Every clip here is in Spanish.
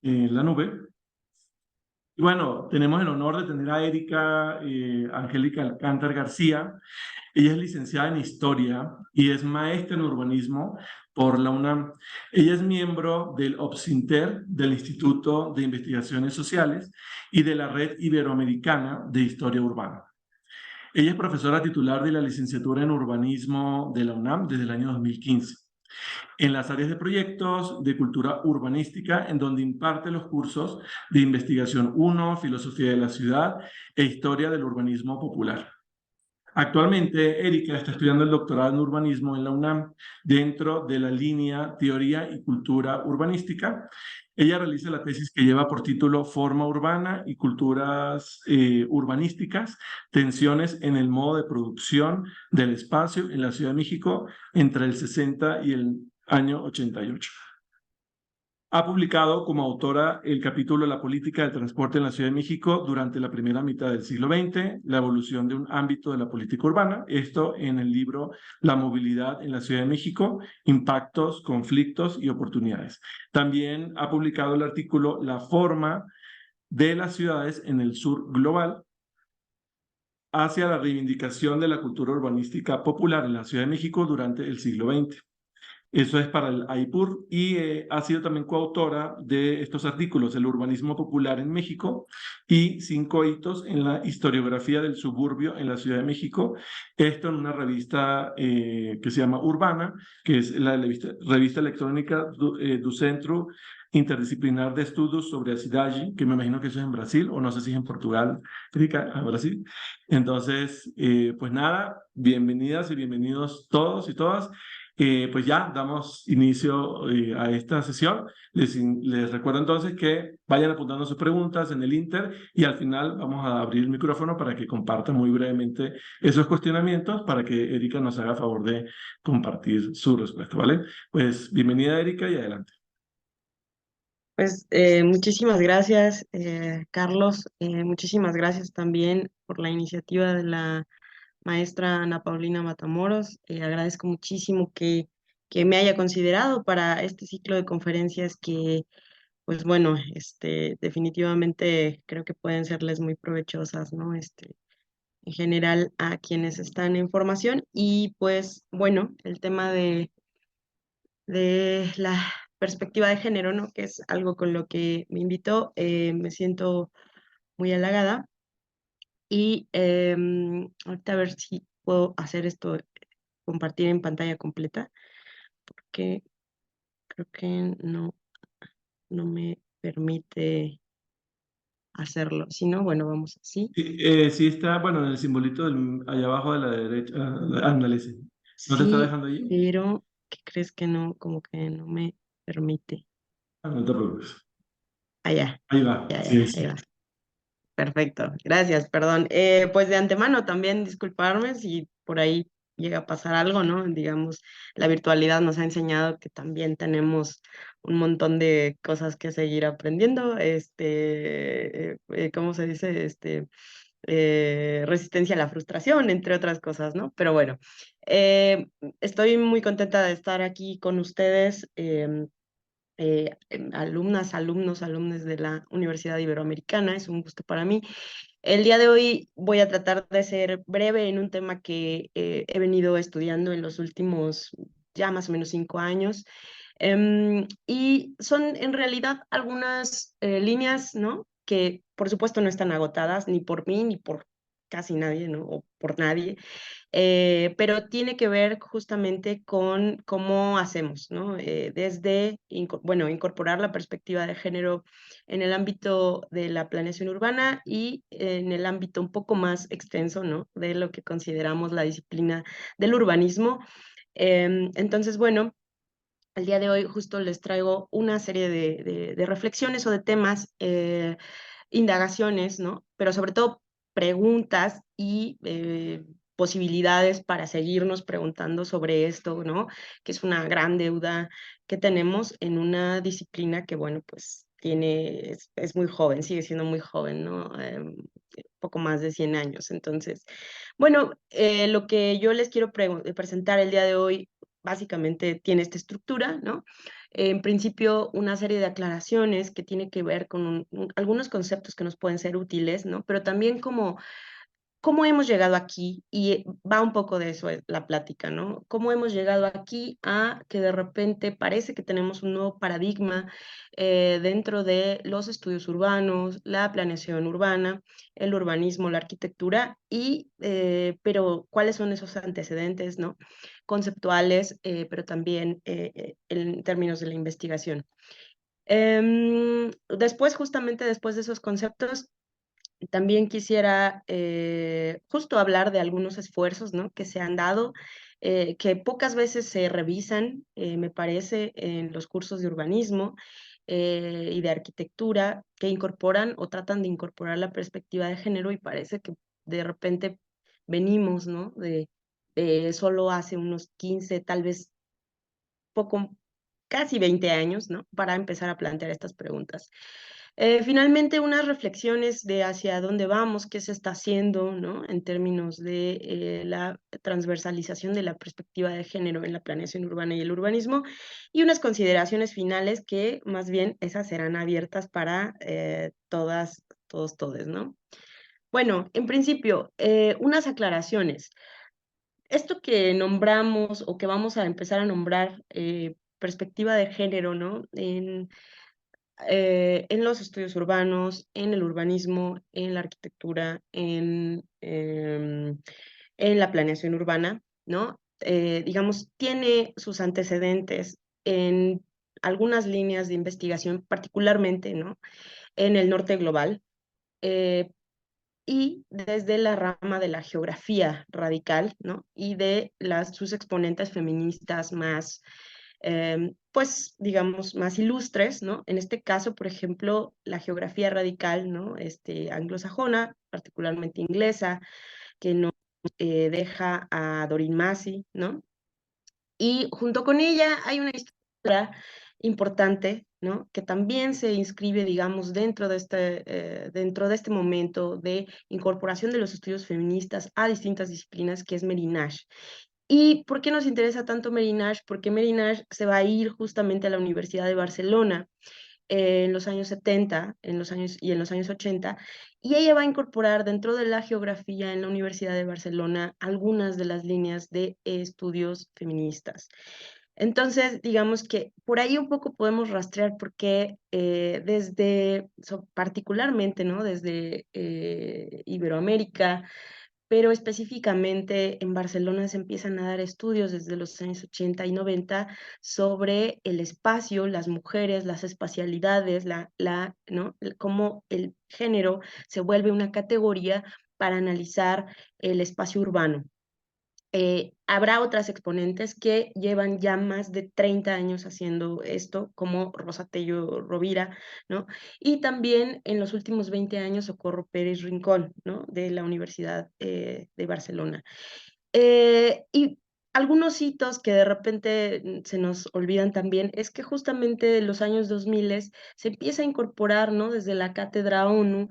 en la nube. Y bueno, tenemos el honor de tener a Erika Angélica Alcántar García. Ella es licenciada en Historia y es maestra en Urbanismo por la UNAM. Ella es miembro del OPSINTER, del Instituto de Investigaciones Sociales, y de la Red Iberoamericana de Historia Urbana. Ella es profesora titular de la licenciatura en Urbanismo de la UNAM desde el año 2015, en las áreas de proyectos de cultura urbanística, en donde imparte los cursos de Investigación 1, Filosofía de la Ciudad e Historia del Urbanismo Popular. Actualmente, Erika está estudiando el doctorado en urbanismo en la UNAM dentro de la línea Teoría y Cultura Urbanística. Ella realiza la tesis que lleva por título Forma Urbana y Culturas Urbanísticas, tensiones en el modo de producción del espacio en la Ciudad de México entre el 60 y el año 88. Ha publicado como autora el capítulo La política del transporte en la Ciudad de México durante la primera mitad del siglo XX, la evolución de un ámbito de la política urbana, esto en el libro La movilidad en la Ciudad de México, impactos, conflictos y oportunidades. También ha publicado el artículo La forma de las ciudades en el sur global, hacia la reivindicación de la cultura urbanística popular en la Ciudad de México durante el siglo XX. Eso es para el AIPUR y ha sido también coautora de estos artículos, El urbanismo popular en México y 5 hitos en la historiografía del suburbio en la Ciudad de México. Esto en una revista que se llama Urbana, que es la revista electrónica do Centro Interdisciplinar de Estudios sobre a Cidade, que me imagino que eso es en Brasil, o no sé si es en Portugal, Erika, a Brasil. Entonces, pues nada, bienvenidas y bienvenidos todos y todas. Pues ya damos inicio a esta sesión. Les recuerdo entonces que vayan apuntando sus preguntas en el Inter y al final vamos a abrir el micrófono para que compartan muy brevemente esos cuestionamientos para que Erika nos haga favor de compartir su respuesta, ¿vale? Pues bienvenida, Erika, y adelante. Pues muchísimas gracias, Carlos. Muchísimas gracias también por la iniciativa de la maestra Ana Paulina Matamoros. Agradezco muchísimo que me haya considerado para este ciclo de conferencias que, pues bueno, definitivamente creo que pueden serles muy provechosas, ¿no? En general a quienes están en formación. Y pues bueno, el tema de la perspectiva de género, ¿no? Que es algo con lo que me invitó, me siento muy halagada. Y ahorita a ver si puedo hacer esto, compartir en pantalla completa, porque creo que no me permite hacerlo. Si no, bueno, vamos así. Sí está, bueno, en el simbolito allá abajo de la derecha, ándale, sí. ¿No te está Sí, dejando allí? pero ¿qué crees que no? Como que no me permite. Ah, no te preocupes. Allá, Ahí va, sí, ahí sí. va. Perfecto, gracias, perdón. Pues de antemano también disculparme si por ahí llega a pasar algo, ¿no? Digamos, la virtualidad nos ha enseñado que también tenemos un montón de cosas que seguir aprendiendo, ¿cómo se dice? Resistencia a la frustración, entre otras cosas, ¿no? Pero bueno, estoy muy contenta de estar aquí con ustedes. Alumnas, alumnos de la Universidad Iberoamericana. Es un gusto para mí. El día de hoy voy a tratar de ser breve en un tema que he venido estudiando en los últimos ya más o menos 5 años. Y son en realidad algunas líneas, ¿no? Que por supuesto no están agotadas ni por mí ni por casi nadie, ¿no? O por nadie, pero tiene que ver justamente con cómo hacemos, ¿no? Desde, bueno, incorporar la perspectiva de género en el ámbito de la planeación urbana y en el ámbito un poco más extenso, ¿no? De lo que consideramos la disciplina del urbanismo. Entonces, bueno, el día de hoy justo les traigo una serie de reflexiones o de temas, indagaciones, ¿no? Pero sobre todo preguntas y posibilidades para seguirnos preguntando sobre esto, ¿no? Que es una gran deuda que tenemos en una disciplina que, bueno, pues es muy joven, sigue siendo muy joven, ¿no? Poco más de 100 años. Entonces, bueno, lo que yo les quiero presentar el día de hoy básicamente tiene esta estructura, ¿no? En principio, una serie de aclaraciones que tiene que ver con algunos conceptos que nos pueden ser útiles, ¿no? Pero también como cómo hemos llegado aquí, y va un poco de eso la plática, ¿no? Cómo hemos llegado aquí a que de repente parece que tenemos un nuevo paradigma dentro de los estudios urbanos, la planeación urbana, el urbanismo, la arquitectura, pero ¿cuáles son esos antecedentes, ¿no? Conceptuales, pero también en términos de la investigación. Después, justamente después de esos conceptos, también quisiera justo hablar de algunos esfuerzos, ¿no? Que se han dado, que pocas veces se revisan, me parece, en los cursos de urbanismo y de arquitectura, que incorporan o tratan de incorporar la perspectiva de género y parece que de repente venimos, ¿no? De solo hace unos 15, tal vez poco, casi 20 años, ¿no? Para empezar a plantear estas preguntas. Finalmente, unas reflexiones de hacia dónde vamos, qué se está haciendo, ¿no? En términos de la transversalización de la perspectiva de género en la planeación urbana y el urbanismo, y unas consideraciones finales que más bien esas serán abiertas para todas, todos, todes, ¿no? Bueno, en principio, unas aclaraciones. Esto que nombramos o que vamos a empezar a nombrar perspectiva de género, ¿no? En los estudios urbanos, en el urbanismo, en la arquitectura, en la planeación urbana, ¿no? Digamos, tiene sus antecedentes en algunas líneas de investigación, particularmente, ¿no? En el norte global, eh, y desde la rama de la geografía radical, ¿no? Y de sus exponentes feministas más, pues, digamos, más ilustres, ¿no? En este caso, por ejemplo, la geografía radical, ¿no? Anglosajona, particularmente inglesa, que nos deja a Doreen Massey, ¿no? Y junto con ella hay una historia importante, ¿no? Que también se inscribe, digamos, dentro de este momento de incorporación de los estudios feministas a distintas disciplinas, que es Mary Nash. ¿Y por qué nos interesa tanto Mary Nash? Porque Mary Nash se va a ir justamente a la Universidad de Barcelona en los años 70 y en los años 80, y ella va a incorporar dentro de la geografía en la Universidad de Barcelona algunas de las líneas de estudios feministas. Entonces, digamos que por ahí un poco podemos rastrear por qué particularmente, ¿no? Desde Iberoamérica, pero específicamente en Barcelona se empiezan a dar estudios desde los años 80 y 90 sobre el espacio, las mujeres, las espacialidades, ¿no? Cómo el género se vuelve una categoría para analizar el espacio urbano. Habrá otras exponentes que llevan ya más de 30 años haciendo esto, como Rosa Tello Rovira, ¿no? Y también en los últimos 20 años Socorro Pérez Rincón, ¿no? De la Universidad de Barcelona. Y algunos hitos que de repente se nos olvidan también es que justamente en los años 2000 se empieza a incorporar, ¿no? Desde la Cátedra ONU,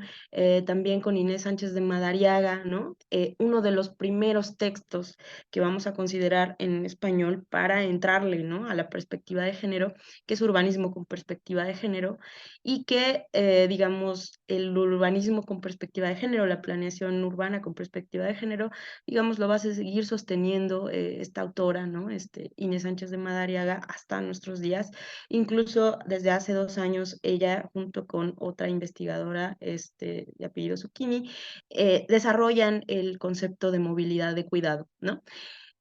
también con Inés Sánchez de Madariaga, ¿no? Uno de los primeros textos que vamos a considerar en español para entrarle, ¿no? A la perspectiva de género, que es urbanismo con perspectiva de género, y que, digamos, el urbanismo con perspectiva de género, la planeación urbana con perspectiva de género, digamos, lo va a seguir sosteniendo esta autora, ¿no? Inés Sánchez de Madariaga hasta nuestros días. Incluso desde hace 2 años, ella, junto con otra investigadora de apellido Zucchini, desarrollan el concepto de movilidad de cuidado, ¿no?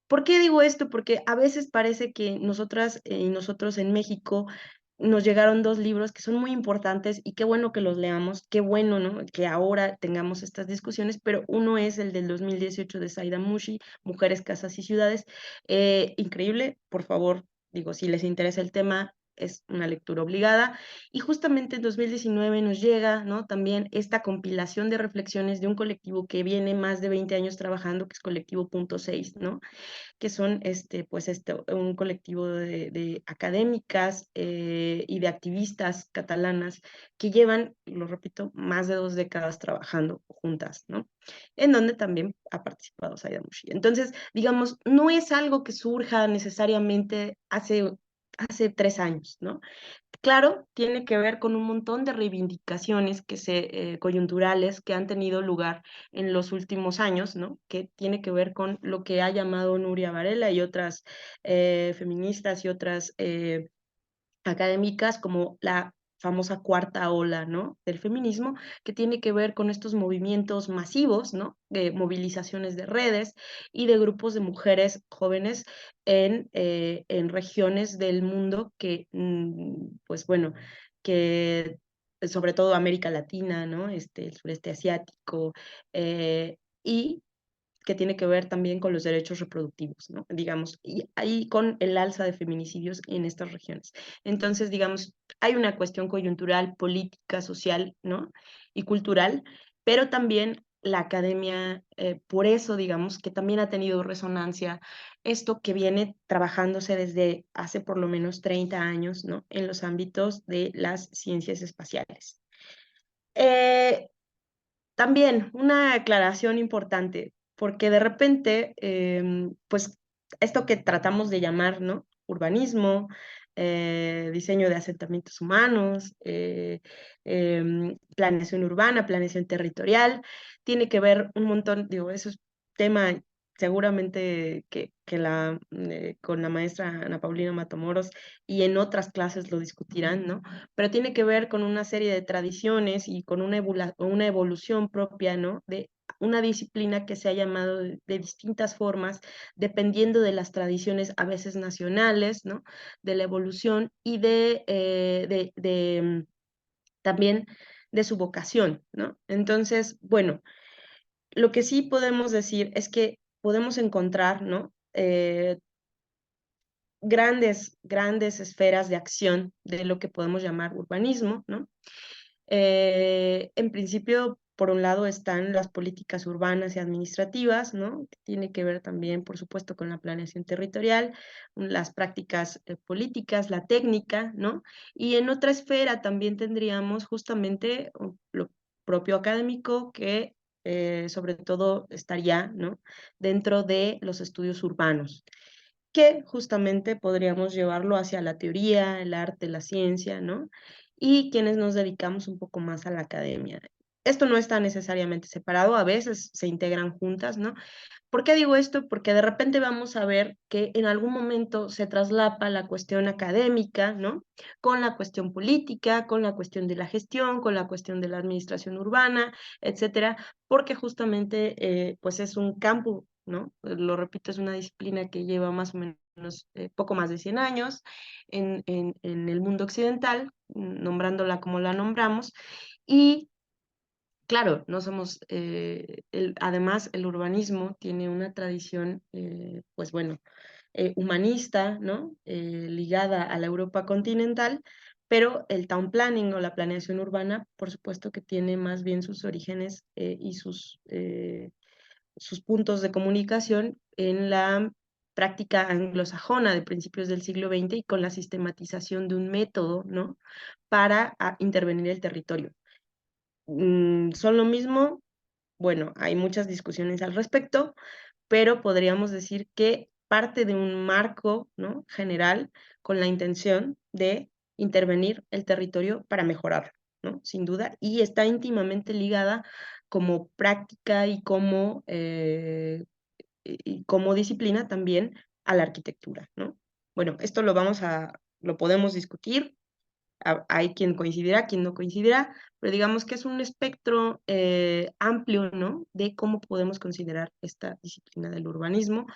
¿Por qué digo esto? Porque a veces parece que nosotras y nosotros en México nos llegaron 2 libros que son muy importantes y qué bueno que los leamos, qué bueno, ¿no? Que ahora tengamos estas discusiones, pero uno es el del 2018 de Saida Mushi, Mujeres, Casas y Ciudades. Increíble, por favor, digo, si les interesa el tema, es una lectura obligada. Y justamente en 2019 nos llega, ¿no? También esta compilación de reflexiones de un colectivo que viene más de 20 años trabajando, que es Colectivo Punto 6, ¿no? Que son un colectivo de académicas y de activistas catalanas que llevan, lo repito, más de 2 décadas trabajando juntas, ¿no? En donde también ha participado Saida Mushi. Entonces, digamos, no es algo que surja necesariamente hace hace 3 años, ¿no? Claro, tiene que ver con un montón de reivindicaciones coyunturales que han tenido lugar en los últimos años, ¿no? Que tiene que ver con lo que ha llamado Nuria Varela y otras feministas y otras académicas como la famosa cuarta ola, ¿no? Del feminismo, que tiene que ver con estos movimientos masivos, ¿no? De movilizaciones de redes y de grupos de mujeres jóvenes en regiones del mundo que, pues bueno, que sobre todo América Latina, ¿no? El sureste asiático, y que tiene que ver también con los derechos reproductivos, ¿no? Digamos, y ahí con el alza de feminicidios en estas regiones. Entonces, digamos, hay una cuestión coyuntural, política, social, ¿no? Y cultural, pero también la academia, por eso, digamos, que también ha tenido resonancia esto que viene trabajándose desde hace por lo menos 30 años, ¿no? En los ámbitos de las ciencias espaciales. Eh, También una aclaración importante, porque de repente, pues esto que tratamos de llamar, ¿no? Urbanismo, diseño de asentamientos humanos, planeación urbana, planeación territorial, tiene que ver un montón, digo, eso es tema seguramente con la maestra Ana Paulina Matamoros y en otras clases lo discutirán, ¿no? Pero tiene que ver con una serie de tradiciones y con una evolución propia, ¿no? De una disciplina que se ha llamado de distintas formas, dependiendo de las tradiciones a veces nacionales, ¿no? De la evolución y también de su vocación, ¿no? Entonces, bueno, lo que sí podemos decir es que podemos encontrar, ¿no? Grandes esferas de acción de lo que podemos llamar urbanismo, ¿no? En principio, por un lado están las políticas urbanas y administrativas, ¿no? Que tiene que ver también, por supuesto, con la planeación territorial, las prácticas políticas, la técnica, ¿no? Y en otra esfera también tendríamos justamente lo propio académico que sobre todo estaría, ¿no? Dentro de los estudios urbanos que justamente podríamos llevarlo hacia la teoría, el arte, la ciencia, ¿no? Y quienes nos dedicamos un poco más a la academia. Esto no está necesariamente separado, a veces se integran juntas, ¿no? ¿Por qué digo esto? Porque de repente vamos a ver que en algún momento se traslapa la cuestión académica, ¿no? Con la cuestión política, con la cuestión de la gestión, con la cuestión de la administración urbana, etcétera, porque justamente pues es un campo, ¿no? Lo repito, es una disciplina que lleva más o menos poco más de 100 años en el mundo occidental, nombrándola como la nombramos, y claro, no somos, además el urbanismo tiene una tradición, pues bueno, humanista, ¿no? Ligada a la Europa continental, pero el town planning o la planeación urbana, por supuesto que tiene más bien sus orígenes y sus puntos de comunicación en la práctica anglosajona de principios del siglo XX y con la sistematización de un método, ¿no? Para intervenir el territorio. ¿Son lo mismo? Bueno, hay muchas discusiones al respecto, pero podríamos decir que parte de un marco, ¿no? General con la intención de intervenir el territorio para mejorarlo, ¿no? Sin duda, y está íntimamente ligada como práctica y como disciplina también a la arquitectura, ¿no? Bueno, esto lo podemos discutir, hay quien coincidirá, quien no coincidirá, pero digamos que es un espectro amplio, ¿no? De cómo podemos considerar esta disciplina del urbanismo,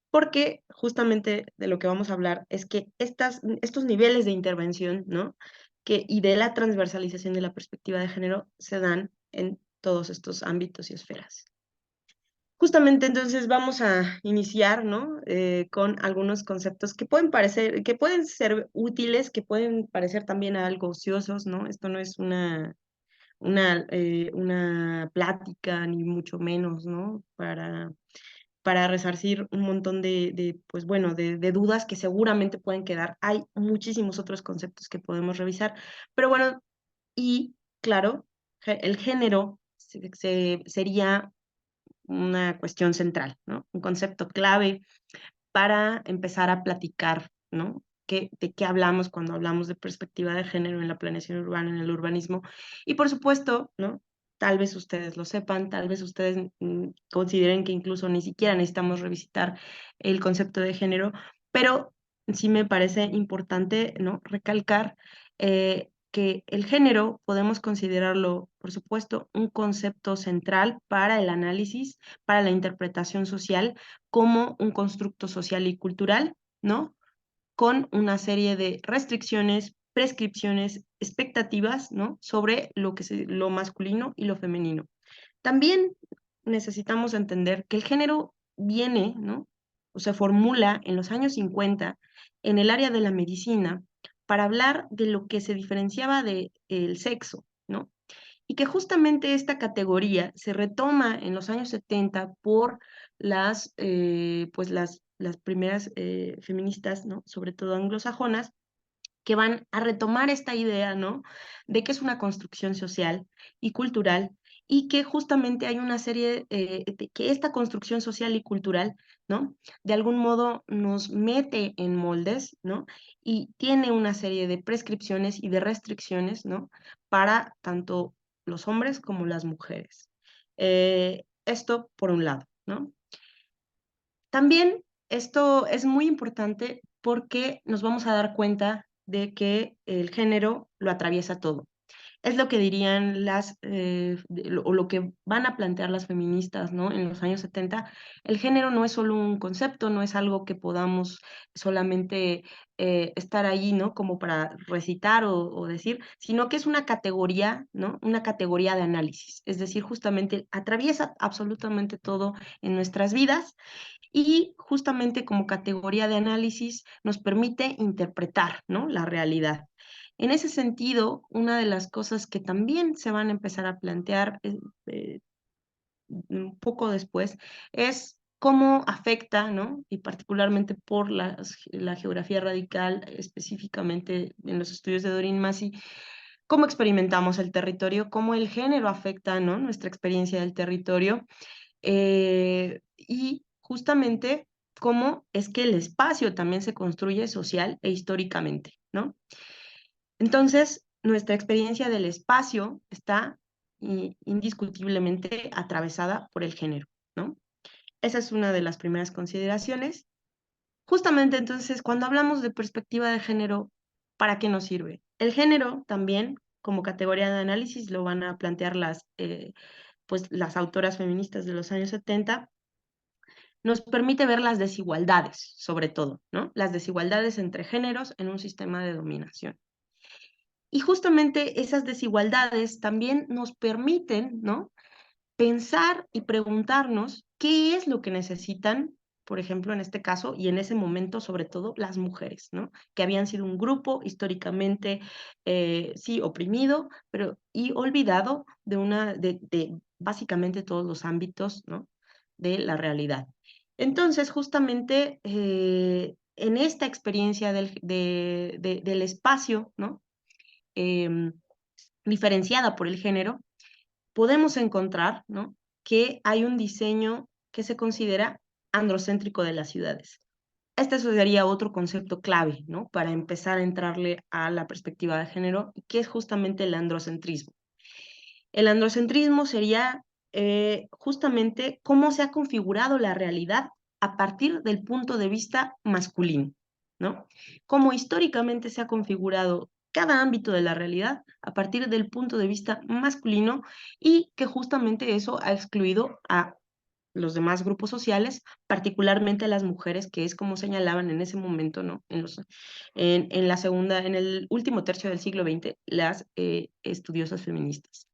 porque justamente de lo que vamos a hablar es que estos niveles de intervención, ¿no? Y de la transversalización de la perspectiva de género se dan en todos estos ámbitos y esferas. Justamente entonces vamos a iniciar, ¿no? Con algunos conceptos que pueden ser útiles, que pueden parecer también algo ociosos, ¿no? Esto no es una plática, ni mucho menos, ¿no? Para resarcir un montón pues bueno, de dudas que seguramente pueden quedar. Hay muchísimos otros conceptos que podemos revisar, pero bueno, y claro, el género sería una cuestión central, ¿no? Un concepto clave para empezar a platicar, ¿no? de qué hablamos cuando hablamos de perspectiva de género en la planeación urbana, en el urbanismo. Y por supuesto, ¿no? Tal vez ustedes lo sepan, tal vez ustedes consideren que incluso ni siquiera necesitamos revisitar el concepto de género, pero sí me parece importante, ¿no? Recalcar que el género podemos considerarlo, por supuesto, un concepto central para el análisis, para la interpretación social, como un constructo social y cultural, ¿no? Con una serie de restricciones, prescripciones, expectativas, ¿no? Sobre lo masculino y lo femenino. También necesitamos entender que el género viene, ¿no? O se formula en los años 50 en el área de la medicina para hablar de lo que se diferenciaba del sexo, ¿no? Y que justamente esta categoría se retoma en los años 70 por las primeras feministas, ¿no? Sobre todo anglosajonas, que van a retomar esta idea, ¿no? De que es una construcción social y cultural y que justamente hay una serie, de que esta construcción social y cultural, ¿no? De algún modo nos mete en moldes, ¿no? Y tiene una serie de prescripciones y de restricciones, ¿no? Para tanto los hombres como las mujeres. Esto por un lado, ¿no? También esto es muy importante porque nos vamos a dar cuenta de que el género lo atraviesa todo. Es lo que dirían o lo que van a plantear las feministas, ¿no? En los años 70, el género no es solo un concepto, no es algo que podamos solamente estar allí, ¿no? Como para recitar o decir, sino que es una categoría, ¿no? Una categoría de análisis. Es decir, justamente atraviesa absolutamente todo en nuestras vidas y justamente como categoría de análisis nos permite interpretar, ¿no? La realidad. En ese sentido, una de las cosas que también se van a empezar a plantear un poco después es cómo afecta, ¿no? Y particularmente por la geografía radical, específicamente en los estudios de Doreen Massey, cómo experimentamos el territorio, cómo el género afecta, ¿no? Nuestra experiencia del territorio y justamente cómo es que el espacio también se construye social e históricamente, ¿no? Entonces, nuestra experiencia del espacio está indiscutiblemente atravesada por el género, ¿no? Esa es una de las primeras consideraciones. Justamente entonces, cuando hablamos de perspectiva de género, ¿para qué nos sirve? El género también, como categoría de análisis, lo van a plantear las autoras feministas de los años 70, nos permite ver las desigualdades, sobre todo, ¿no? Las desigualdades entre géneros en un sistema de dominación. Y justamente esas desigualdades también nos permiten, ¿no? Pensar y preguntarnos qué es lo que necesitan, por ejemplo, en este caso y en ese momento, sobre todo, las mujeres, ¿no? Que habían sido un grupo históricamente, sí, oprimido, pero y olvidado de básicamente todos los ámbitos, ¿no? De la realidad. Entonces, justamente en esta experiencia del espacio, ¿no? Em, diferenciada por el género, podemos encontrar, ¿no? Que hay un diseño que se considera androcéntrico de las ciudades. Este sería otro concepto clave, ¿no? Para empezar a entrarle a la perspectiva de género, que es justamente el androcentrismo. El androcentrismo sería justamente cómo se ha configurado la realidad a partir del punto de vista masculino, ¿no? Cómo históricamente se ha configurado cada ámbito de la realidad a partir del punto de vista masculino y que justamente eso ha excluido a los demás grupos sociales, particularmente a las mujeres, que es como señalaban en ese momento, ¿no? En el último tercio del siglo XX, las estudiosas feministas.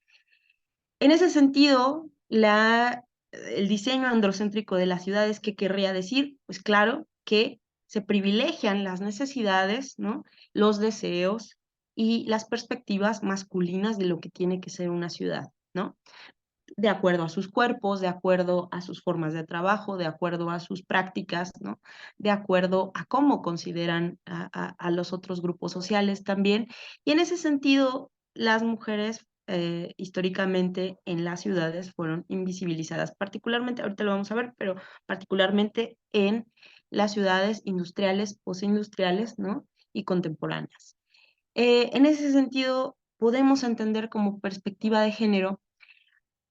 En ese sentido, el diseño androcéntrico de las ciudades, ¿qué querría decir? Pues claro que se privilegian las necesidades, ¿no? Los deseos y las perspectivas masculinas de lo que tiene que ser una ciudad, ¿no? De acuerdo a sus cuerpos, de acuerdo a sus formas de trabajo, de acuerdo a sus prácticas, ¿no? De acuerdo a cómo consideran a los otros grupos sociales también. Y en ese sentido, las mujeres históricamente en las ciudades fueron invisibilizadas, particularmente, ahorita lo vamos a ver, pero particularmente en las ciudades industriales, postindustriales, ¿no? y contemporáneas. En ese sentido, podemos entender como perspectiva de género,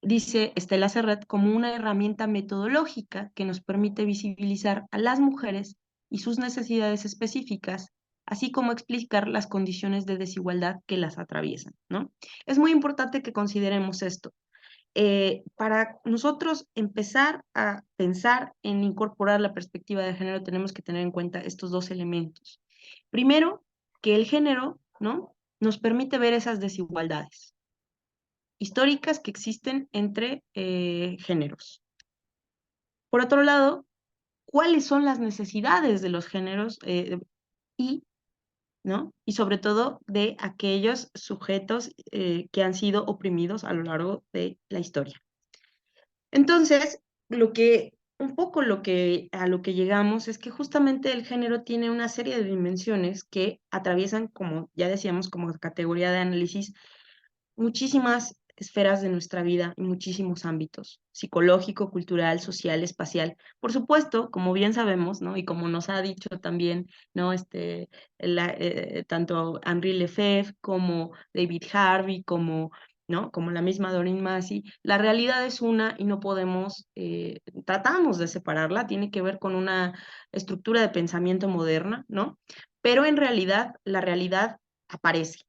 dice Estela Serret, como una herramienta metodológica que nos permite visibilizar a las mujeres y sus necesidades específicas, así como explicar las condiciones de desigualdad que las atraviesan, ¿no? Es muy importante que consideremos esto. Para nosotros empezar a pensar en incorporar la perspectiva de género, tenemos que tener en cuenta estos dos elementos. Primero, que el género, ¿no?, nos permite ver esas desigualdades históricas que existen entre géneros. Por otro lado, cuáles son las necesidades de los géneros y, ¿no?, y sobre todo de aquellos sujetos que han sido oprimidos a lo largo de la historia. Entonces, un poco a lo que llegamos es que justamente el género tiene una serie de dimensiones que atraviesan, como ya decíamos, como categoría de análisis, muchísimas esferas de nuestra vida y muchísimos ámbitos, psicológico, cultural, social, espacial. Por supuesto, como bien sabemos, ¿no?, y como nos ha dicho también, ¿no?, tanto Henri Lefebvre como David Harvey, ¿no?, como la misma Doreen Massey, la realidad es una y no podemos, tratamos de separarla, tiene que ver con una estructura de pensamiento moderna, ¿no? Pero en realidad, la realidad aparece.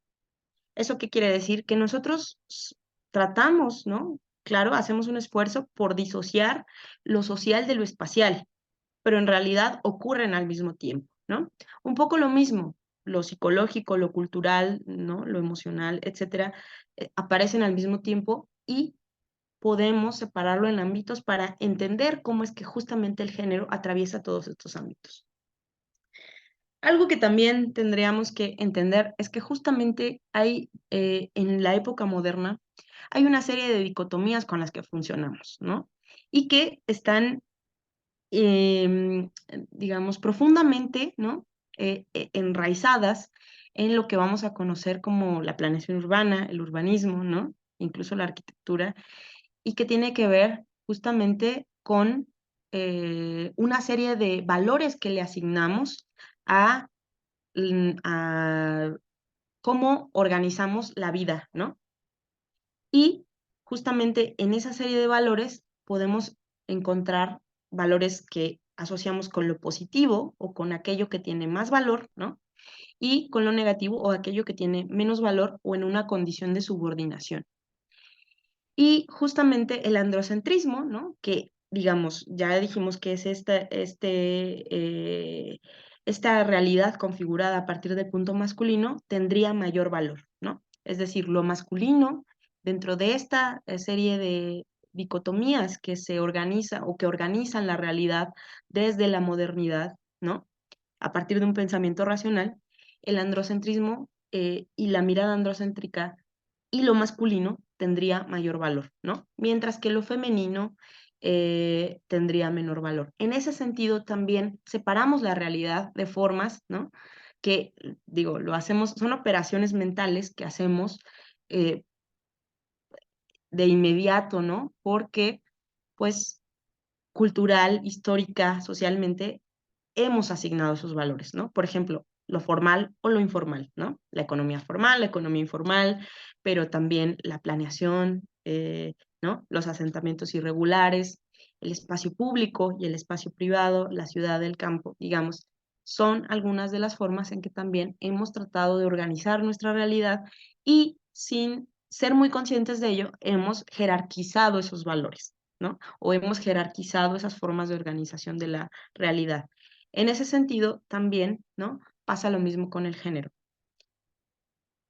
¿Eso qué quiere decir? Que nosotros tratamos, ¿no? Claro, hacemos un esfuerzo por disociar lo social de lo espacial, pero en realidad ocurren al mismo tiempo, ¿no? Un poco lo mismo, lo psicológico, lo cultural, ¿no?, lo emocional, etcétera, aparecen al mismo tiempo y podemos separarlo en ámbitos para entender cómo es que justamente el género atraviesa todos estos ámbitos. Algo que también tendríamos que entender es que justamente hay, en la época moderna, hay una serie de dicotomías con las que funcionamos, ¿no? Y que están, digamos, profundamente, ¿no?, enraizadas en lo que vamos a conocer como la planeación urbana, el urbanismo, ¿no?, incluso la arquitectura, y que tiene que ver justamente con una serie de valores que le asignamos a a cómo organizamos la vida, ¿no? Y justamente en esa serie de valores podemos encontrar valores que asociamos con lo positivo o con aquello que tiene más valor, ¿no? Y con lo negativo o aquello que tiene menos valor o en una condición de subordinación. Y justamente el androcentrismo, ¿no?, que digamos, ya dijimos que es esta realidad configurada a partir del punto masculino, tendría mayor valor, ¿no? Es decir, lo masculino, dentro de esta serie de dicotomías que se organiza o que organizan la realidad desde la modernidad, ¿no?, a partir de un pensamiento racional, el androcentrismo y la mirada androcéntrica y lo masculino tendría mayor valor, ¿no? Mientras que lo femenino tendría menor valor. En ese sentido, también separamos la realidad de formas, ¿no?, que, digo, lo hacemos, son operaciones mentales que hacemos eh, de inmediato, ¿no? Porque, pues, cultural, histórica, socialmente, hemos asignado esos valores, ¿no? Por ejemplo, lo formal o lo informal, ¿no? La economía formal, la economía informal, pero también la planeación, ¿no?, los asentamientos irregulares, el espacio público y el espacio privado, la ciudad del campo, digamos, son algunas de las formas en que también hemos tratado de organizar nuestra realidad y sin ser muy conscientes de ello, hemos jerarquizado esos valores, ¿no? O hemos jerarquizado esas formas de organización de la realidad. En ese sentido, también, ¿no?, pasa lo mismo con el género.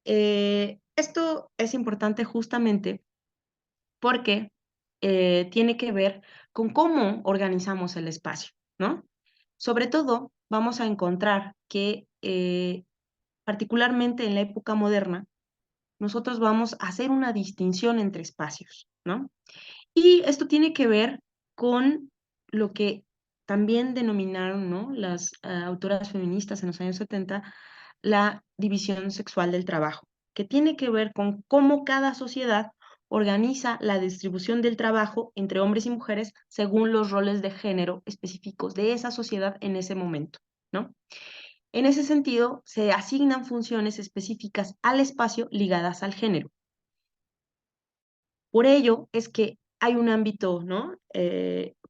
Esto es importante justamente porque tiene que ver con cómo organizamos el espacio, ¿no? Sobre todo, vamos a encontrar que, particularmente en la época moderna, nosotros vamos a hacer una distinción entre espacios, ¿no? Y esto tiene que ver con lo que también denominaron, ¿no?, las autoras feministas en los años 70, la división sexual del trabajo, que tiene que ver con cómo cada sociedad organiza la distribución del trabajo entre hombres y mujeres según los roles de género específicos de esa sociedad en ese momento, ¿no? En ese sentido, se asignan funciones específicas al espacio ligadas al género. Por ello es que hay un ámbito, ¿no?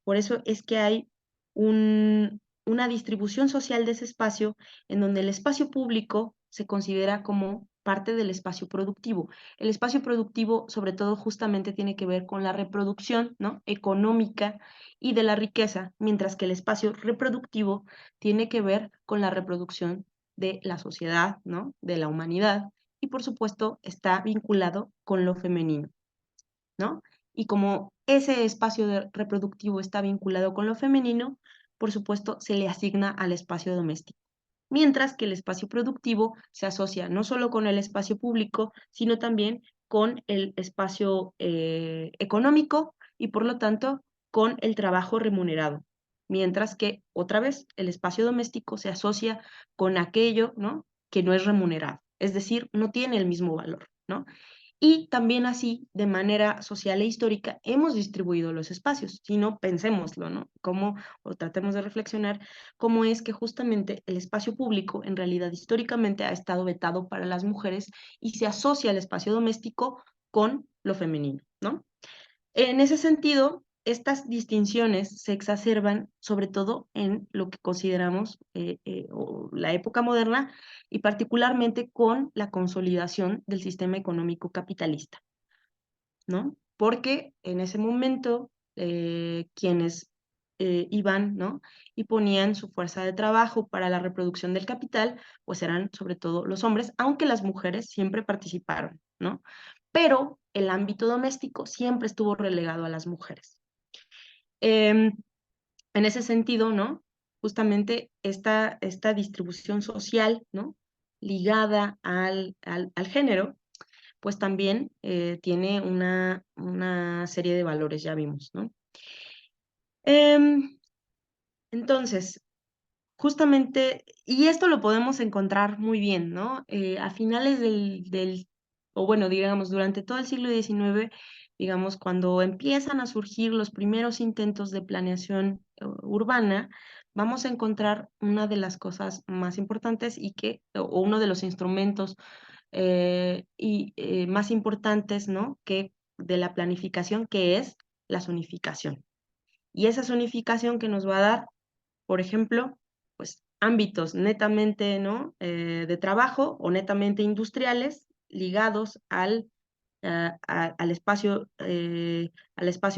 Por eso es que hay una distribución social de ese espacio en donde el espacio público se considera como parte del espacio productivo. El espacio productivo, sobre todo, justamente tiene que ver con la reproducción, ¿no? Económica y de la riqueza, mientras que el espacio reproductivo tiene que ver con la reproducción de la sociedad, ¿no? De la humanidad, y por supuesto está vinculado con lo femenino, ¿no? Y como ese espacio reproductivo está vinculado con lo femenino, por supuesto, se le asigna al espacio doméstico. Mientras que el espacio productivo se asocia no solo con el espacio público, sino también con el espacio económico y por lo tanto con el trabajo remunerado. Mientras que otra vez el espacio doméstico se asocia con aquello, ¿no?, que no es remunerado, es decir, no tiene el mismo valor, ¿no? Y también así, de manera social e histórica, hemos distribuido los espacios. Si no, pensémoslo, ¿no? Cómo, o tratemos de reflexionar cómo es que justamente el espacio público, en realidad, históricamente ha estado vetado para las mujeres y se asocia el espacio doméstico con lo femenino, ¿no? En ese sentido, estas distinciones se exacerban sobre todo en lo que consideramos la época moderna y particularmente con la consolidación del sistema económico capitalista, ¿no? Porque en ese momento quienes iban, ¿no?, y ponían su fuerza de trabajo para la reproducción del capital, pues eran sobre todo los hombres, aunque las mujeres siempre participaron, ¿no? Pero el ámbito doméstico siempre estuvo relegado a las mujeres. En ese sentido, ¿no?, justamente esta distribución social, ¿no?, ligada al género, pues también tiene una serie de valores, ya vimos, ¿no? Entonces, justamente, y esto lo podemos encontrar muy bien, ¿no? A finales o bueno, digamos, durante todo el siglo XIX, digamos, cuando empiezan a surgir los primeros intentos de planeación urbana, vamos a encontrar una de las cosas más importantes o uno de los instrumentos más importantes, ¿no?, que de la planificación, que es la zonificación. Y esa zonificación que nos va a dar, por ejemplo, pues ámbitos netamente, ¿no?, de trabajo o netamente industriales ligados al espacio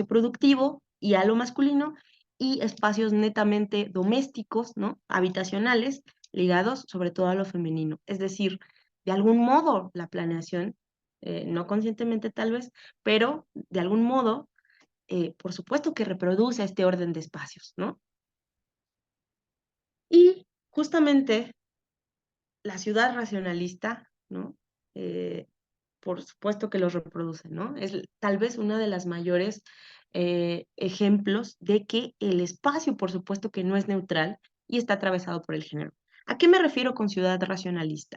productivo y a lo masculino, y espacios netamente domésticos, ¿no?, habitacionales, ligados sobre todo a lo femenino. Es decir, de algún modo la planeación, no conscientemente tal vez, pero de algún modo, por supuesto que reproduce este orden de espacios, ¿no? Y justamente la ciudad racionalista, ¿no? Eh, por supuesto que los reproduce, ¿no? Es tal vez una de las mayores ejemplos de que el espacio, por supuesto que no es neutral y está atravesado por el género. ¿A qué me refiero con ciudad racionalista?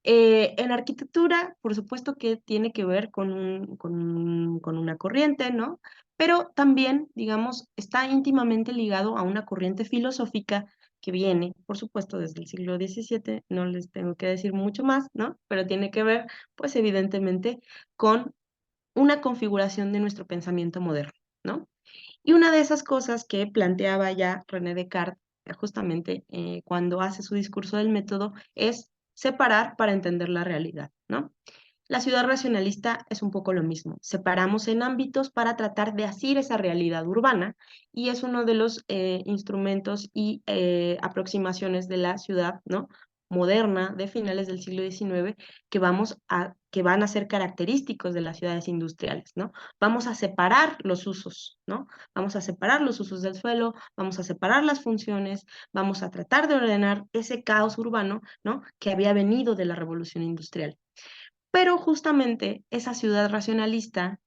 En arquitectura, por supuesto que tiene que ver con una corriente, ¿no? Pero también, digamos, está íntimamente ligado a una corriente filosófica que viene, por supuesto, desde el siglo XVII, no les tengo que decir mucho más, ¿no? Pero tiene que ver, pues, evidentemente, con una configuración de nuestro pensamiento moderno, ¿no? Y una de esas cosas que planteaba ya René Descartes, justamente cuando hace su discurso del método, es separar para entender la realidad, ¿no? La ciudad racionalista es un poco lo mismo. Separamos en ámbitos para tratar de asir esa realidad urbana y es uno de los instrumentos y aproximaciones de la ciudad, ¿no?, moderna de finales del siglo XIX que van a ser característicos de las ciudades industriales, ¿no? Vamos a separar los usos, ¿no? Vamos a separar los usos del suelo, vamos a separar las funciones, vamos a tratar de ordenar ese caos urbano, ¿no?, que había venido de la revolución industrial. Pero justamente esa ciudad racionalista,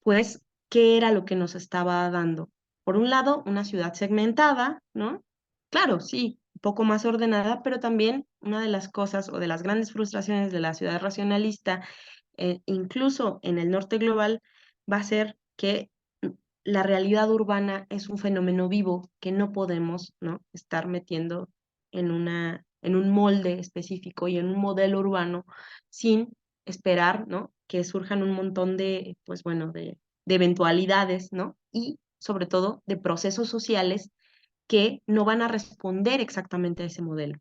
pues, ¿qué era lo que nos estaba dando? Por un lado, una ciudad segmentada, ¿no? Claro, sí, un poco más ordenada, pero también una de las cosas o de las grandes frustraciones de la ciudad racionalista, incluso en el norte global, va a ser que la realidad urbana es un fenómeno vivo que no podemos, ¿no?, estar metiendo en un molde específico y en un modelo urbano sin esperar, ¿no? Que surjan un montón de, pues bueno, de eventualidades, ¿no? Y sobre todo de procesos sociales que no van a responder exactamente a ese modelo.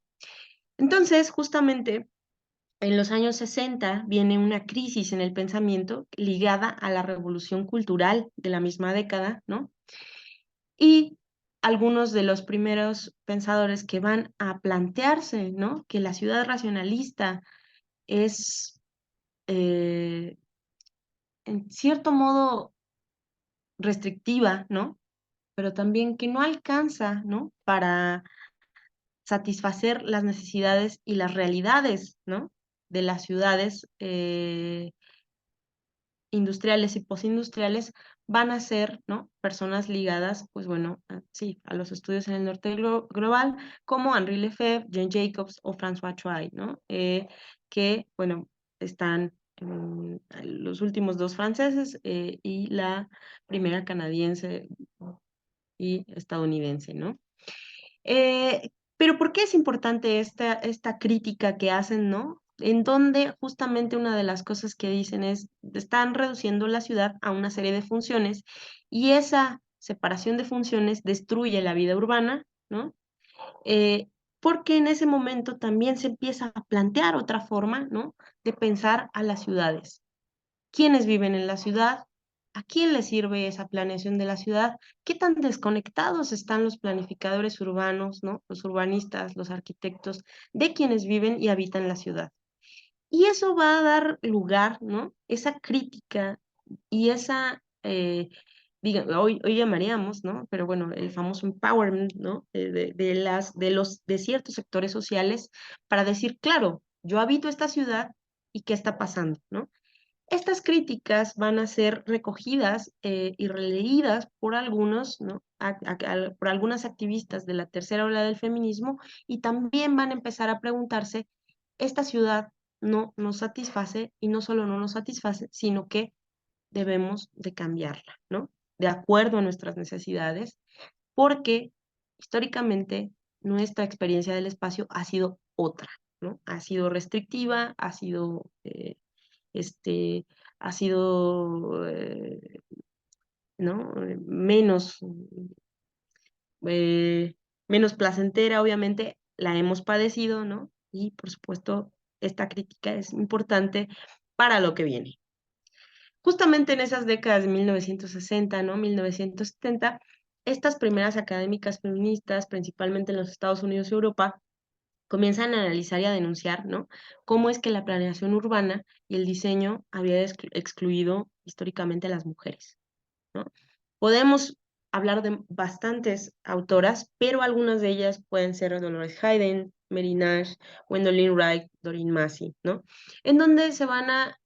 Entonces, justamente en los años 60 viene una crisis en el pensamiento ligada a la revolución cultural de la misma década, ¿no? Y algunos de los primeros pensadores que van a plantearse, ¿no? Que la ciudad racionalista es, eh, en cierto modo, restrictiva, ¿no? Pero también que no alcanza, ¿no? Para satisfacer las necesidades y las realidades, ¿no? De las ciudades industriales y postindustriales van a ser, ¿no? Personas ligadas, pues bueno, sí, a los estudios en el norte global, como Henri Lefebvre, Jane Jacobs o François Troy, ¿no? Que, bueno, están los últimos dos franceses y la primera canadiense y estadounidense, ¿no? Pero ¿por qué es importante esta crítica que hacen, ¿no? En donde justamente una de las cosas que dicen es, están reduciendo la ciudad a una serie de funciones y esa separación de funciones destruye la vida urbana, ¿no? Eh, Porque en ese momento también se empieza a plantear otra forma, ¿no? De pensar a las ciudades. ¿Quiénes viven en la ciudad? ¿A quién le sirve esa planeación de la ciudad? ¿Qué tan desconectados están los planificadores urbanos, ¿no? Los urbanistas, los arquitectos, de quienes viven y habitan la ciudad? Y eso va a dar lugar, ¿no? Esa crítica y esa, hoy llamaríamos, ¿no? Pero bueno, el famoso empowerment, ¿no? De ciertos sectores sociales para decir, claro, yo habito esta ciudad y qué está pasando, ¿no? Estas críticas van a ser recogidas y releídas por algunos, ¿no? Por algunas activistas de la tercera ola del feminismo y también van a empezar a preguntarse, esta ciudad no nos satisface y no solo no nos satisface, sino que debemos de cambiarla, ¿no? De acuerdo a nuestras necesidades, porque históricamente nuestra experiencia del espacio ha sido otra, ¿no? Ha sido restrictiva, este, ha sido, ¿no? Eh, menos placentera, obviamente, la hemos padecido, ¿no? Y por supuesto, esta crítica es importante para lo que viene. Justamente en esas décadas de 1960, ¿no? 1970, estas primeras académicas feministas, principalmente en los Estados Unidos y Europa, comienzan a analizar y a denunciar, ¿no? Cómo es que la planeación urbana y el diseño había excluido históricamente a las mujeres, ¿no? Podemos hablar de bastantes autoras, pero algunas de ellas pueden ser Dolores Hayden, Mary Nash, Gwendolyn Wright, Doreen Massey, ¿no? En donde se van a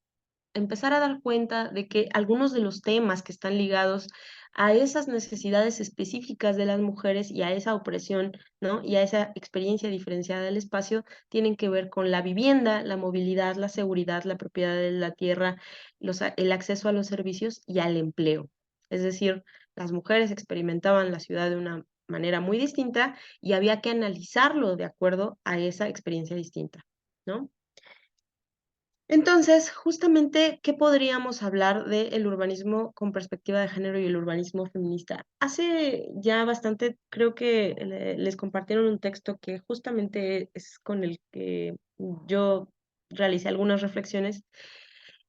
empezar a dar cuenta de que algunos de los temas que están ligados a esas necesidades específicas de las mujeres y a esa opresión, ¿no? Y a esa experiencia diferenciada del espacio tienen que ver con la vivienda, la movilidad, la seguridad, la propiedad de la tierra, el acceso a los servicios y al empleo. Es decir, las mujeres experimentaban la ciudad de una manera muy distinta y había que analizarlo de acuerdo a esa experiencia distinta, ¿no? Entonces, justamente, ¿qué podríamos hablar del urbanismo con perspectiva de género y el urbanismo feminista? Hace ya bastante, creo que les compartieron un texto que justamente es con el que yo realicé algunas reflexiones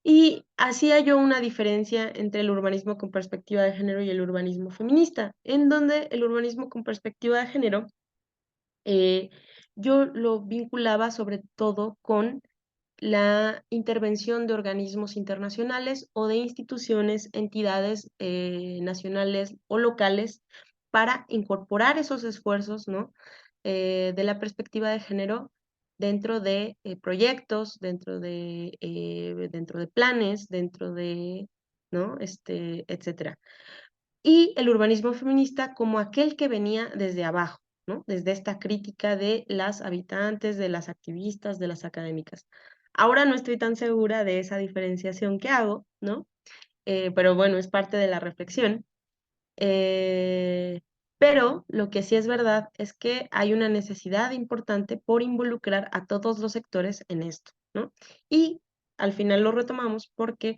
y hacía yo una diferencia entre el urbanismo con perspectiva de género y el urbanismo feminista, en donde el urbanismo con perspectiva de género eh, yo lo vinculaba sobre todo con la intervención de organismos internacionales o de instituciones, entidades nacionales o locales para incorporar esos esfuerzos, ¿no? De la perspectiva de género dentro de proyectos, dentro de planes, ¿no? Etcétera. Y el urbanismo feminista como aquel que venía desde abajo, ¿no? Desde esta crítica de las habitantes, de las activistas, de las académicas. Ahora no estoy tan segura de esa diferenciación que hago, ¿no? Pero bueno, es parte de la reflexión. Eh, Pero lo que sí es verdad es que hay una necesidad importante por involucrar a todos los sectores en esto, ¿no? Y al final lo retomamos porque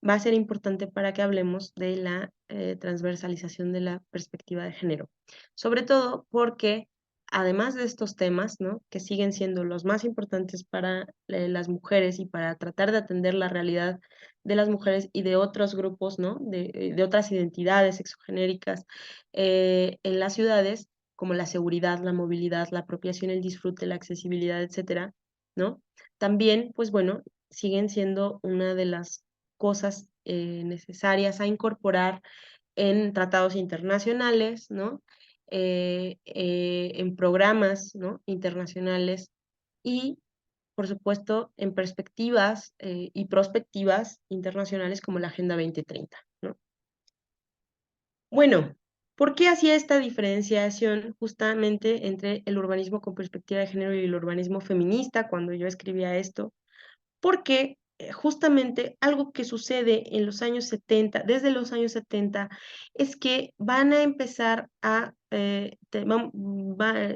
va a ser importante para que hablemos de la transversalización de la perspectiva de género. Sobre todo porque, además de estos temas, ¿no? Que siguen siendo los más importantes para las mujeres y para tratar de atender la realidad de las mujeres y de otros grupos, ¿no? De otras identidades sexogenéricas en las ciudades, como la seguridad, la movilidad, la apropiación, el disfrute, la accesibilidad, etcétera, ¿no? También, pues bueno, siguen siendo una de las cosas necesarias a incorporar en tratados internacionales, ¿no? En programas, ¿no? Internacionales y, por supuesto, en perspectivas y prospectivas internacionales como la Agenda 2030, ¿no? Bueno, ¿por qué hacía esta diferenciación justamente entre el urbanismo con perspectiva de género y el urbanismo feminista cuando yo escribía esto? Porque justamente algo que sucede en los años 70, desde los años 70, es que van a empezar a,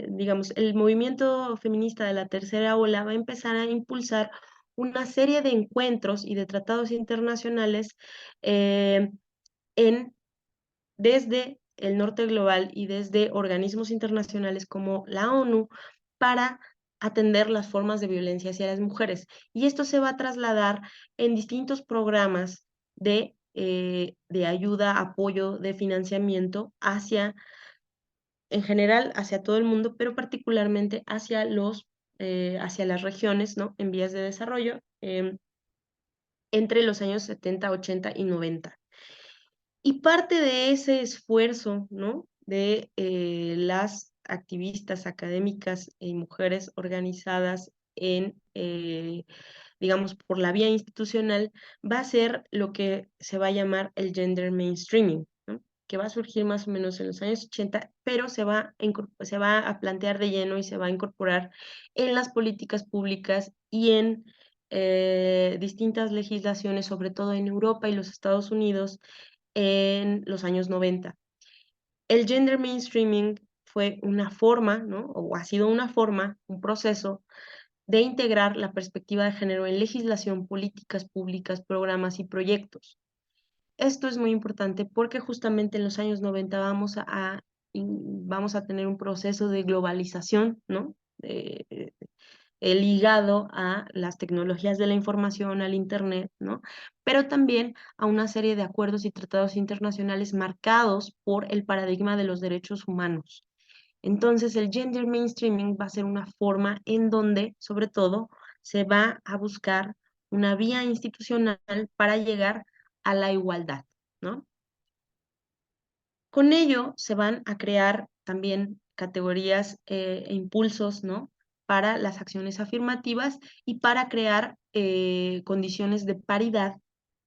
digamos, el movimiento feminista de la tercera ola va a empezar a impulsar una serie de encuentros y de tratados internacionales eh, en desde el norte global y desde organismos internacionales como la ONU para atender las formas de violencia hacia las mujeres. Y esto se va a trasladar en distintos programas de ayuda, apoyo, de financiamiento hacia, en general, hacia todo el mundo, pero particularmente hacia las regiones, ¿no? En vías de desarrollo, entre los años 70, 80 y 90. Y parte de ese esfuerzo, ¿no? De las activistas académicas y mujeres organizadas digamos, por la vía institucional, va a ser lo que se va a llamar el gender mainstreaming, ¿no? Que va a surgir más o menos en los años 80, pero se va a plantear de lleno y se va a incorporar en las políticas públicas y en distintas legislaciones, sobre todo en Europa y los Estados Unidos, en los años 90. El gender mainstreaming fue una forma, ¿no? O ha sido una forma, un proceso de integrar la perspectiva de género en legislación, políticas públicas, programas y proyectos. Esto es muy importante porque justamente en los años 90 vamos a tener un proceso de globalización, ¿no? Ligado a las tecnologías de la información, al Internet, ¿no? Pero también a una serie de acuerdos y tratados internacionales marcados por el paradigma de los derechos humanos. Entonces, el gender mainstreaming va a ser una forma en donde, sobre todo, se va a buscar una vía institucional para llegar a la igualdad, ¿no? Con ello se van a crear también categorías e impulsos, ¿no? Para las acciones afirmativas y para crear condiciones de paridad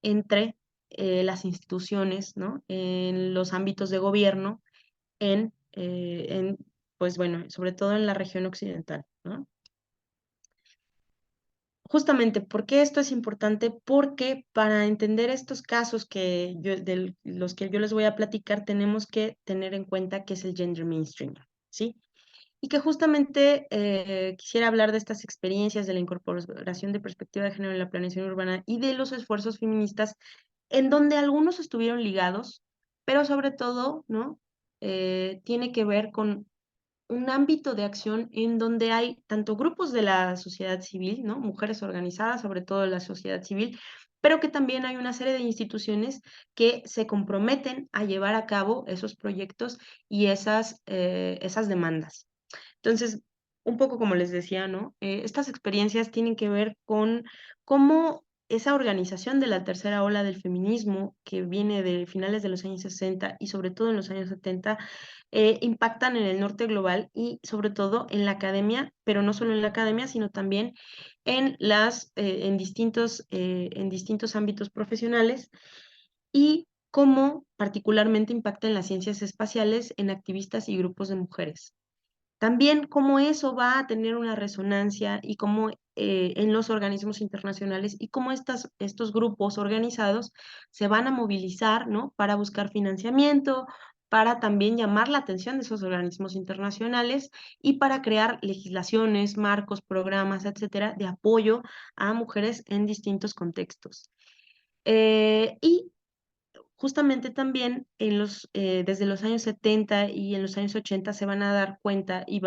entre las instituciones, ¿no? En los ámbitos de gobierno, pues bueno, sobre todo en la región occidental, ¿no? Justamente, ¿por qué esto es importante? Porque para entender estos casos de los que yo les voy a platicar, tenemos que tener en cuenta qué es el gender mainstream, ¿sí? Y que justamente quisiera hablar de estas experiencias de la incorporación de perspectiva de género en la planeación urbana y de los esfuerzos feministas, en donde algunos estuvieron ligados, pero sobre todo, ¿no? Tiene que ver con un ámbito de acción en donde hay tanto grupos de la sociedad civil, ¿no? Mujeres organizadas, sobre todo de la sociedad civil, pero que también hay una serie de instituciones que se comprometen a llevar a cabo esos proyectos y esas demandas. Entonces, un poco como les decía, ¿no? Estas experiencias tienen que ver con cómo esa organización de la tercera ola del feminismo, que viene de finales de los años 60 y sobre todo en los años 70, impactan en el norte global y sobre todo en la academia, pero no solo en la academia, sino también en distintos ámbitos profesionales y cómo particularmente impacta en las ciencias espaciales, en activistas y grupos de mujeres. También cómo eso va a tener una resonancia y cómo en los organismos internacionales y cómo estos grupos organizados se van a movilizar, ¿no? Para buscar financiamiento, para también llamar la atención de esos organismos internacionales y para crear legislaciones, marcos, programas, etcétera, de apoyo a mujeres en distintos contextos. Y justamente también desde los años 70 y en los años 80 se van a dar cuenta y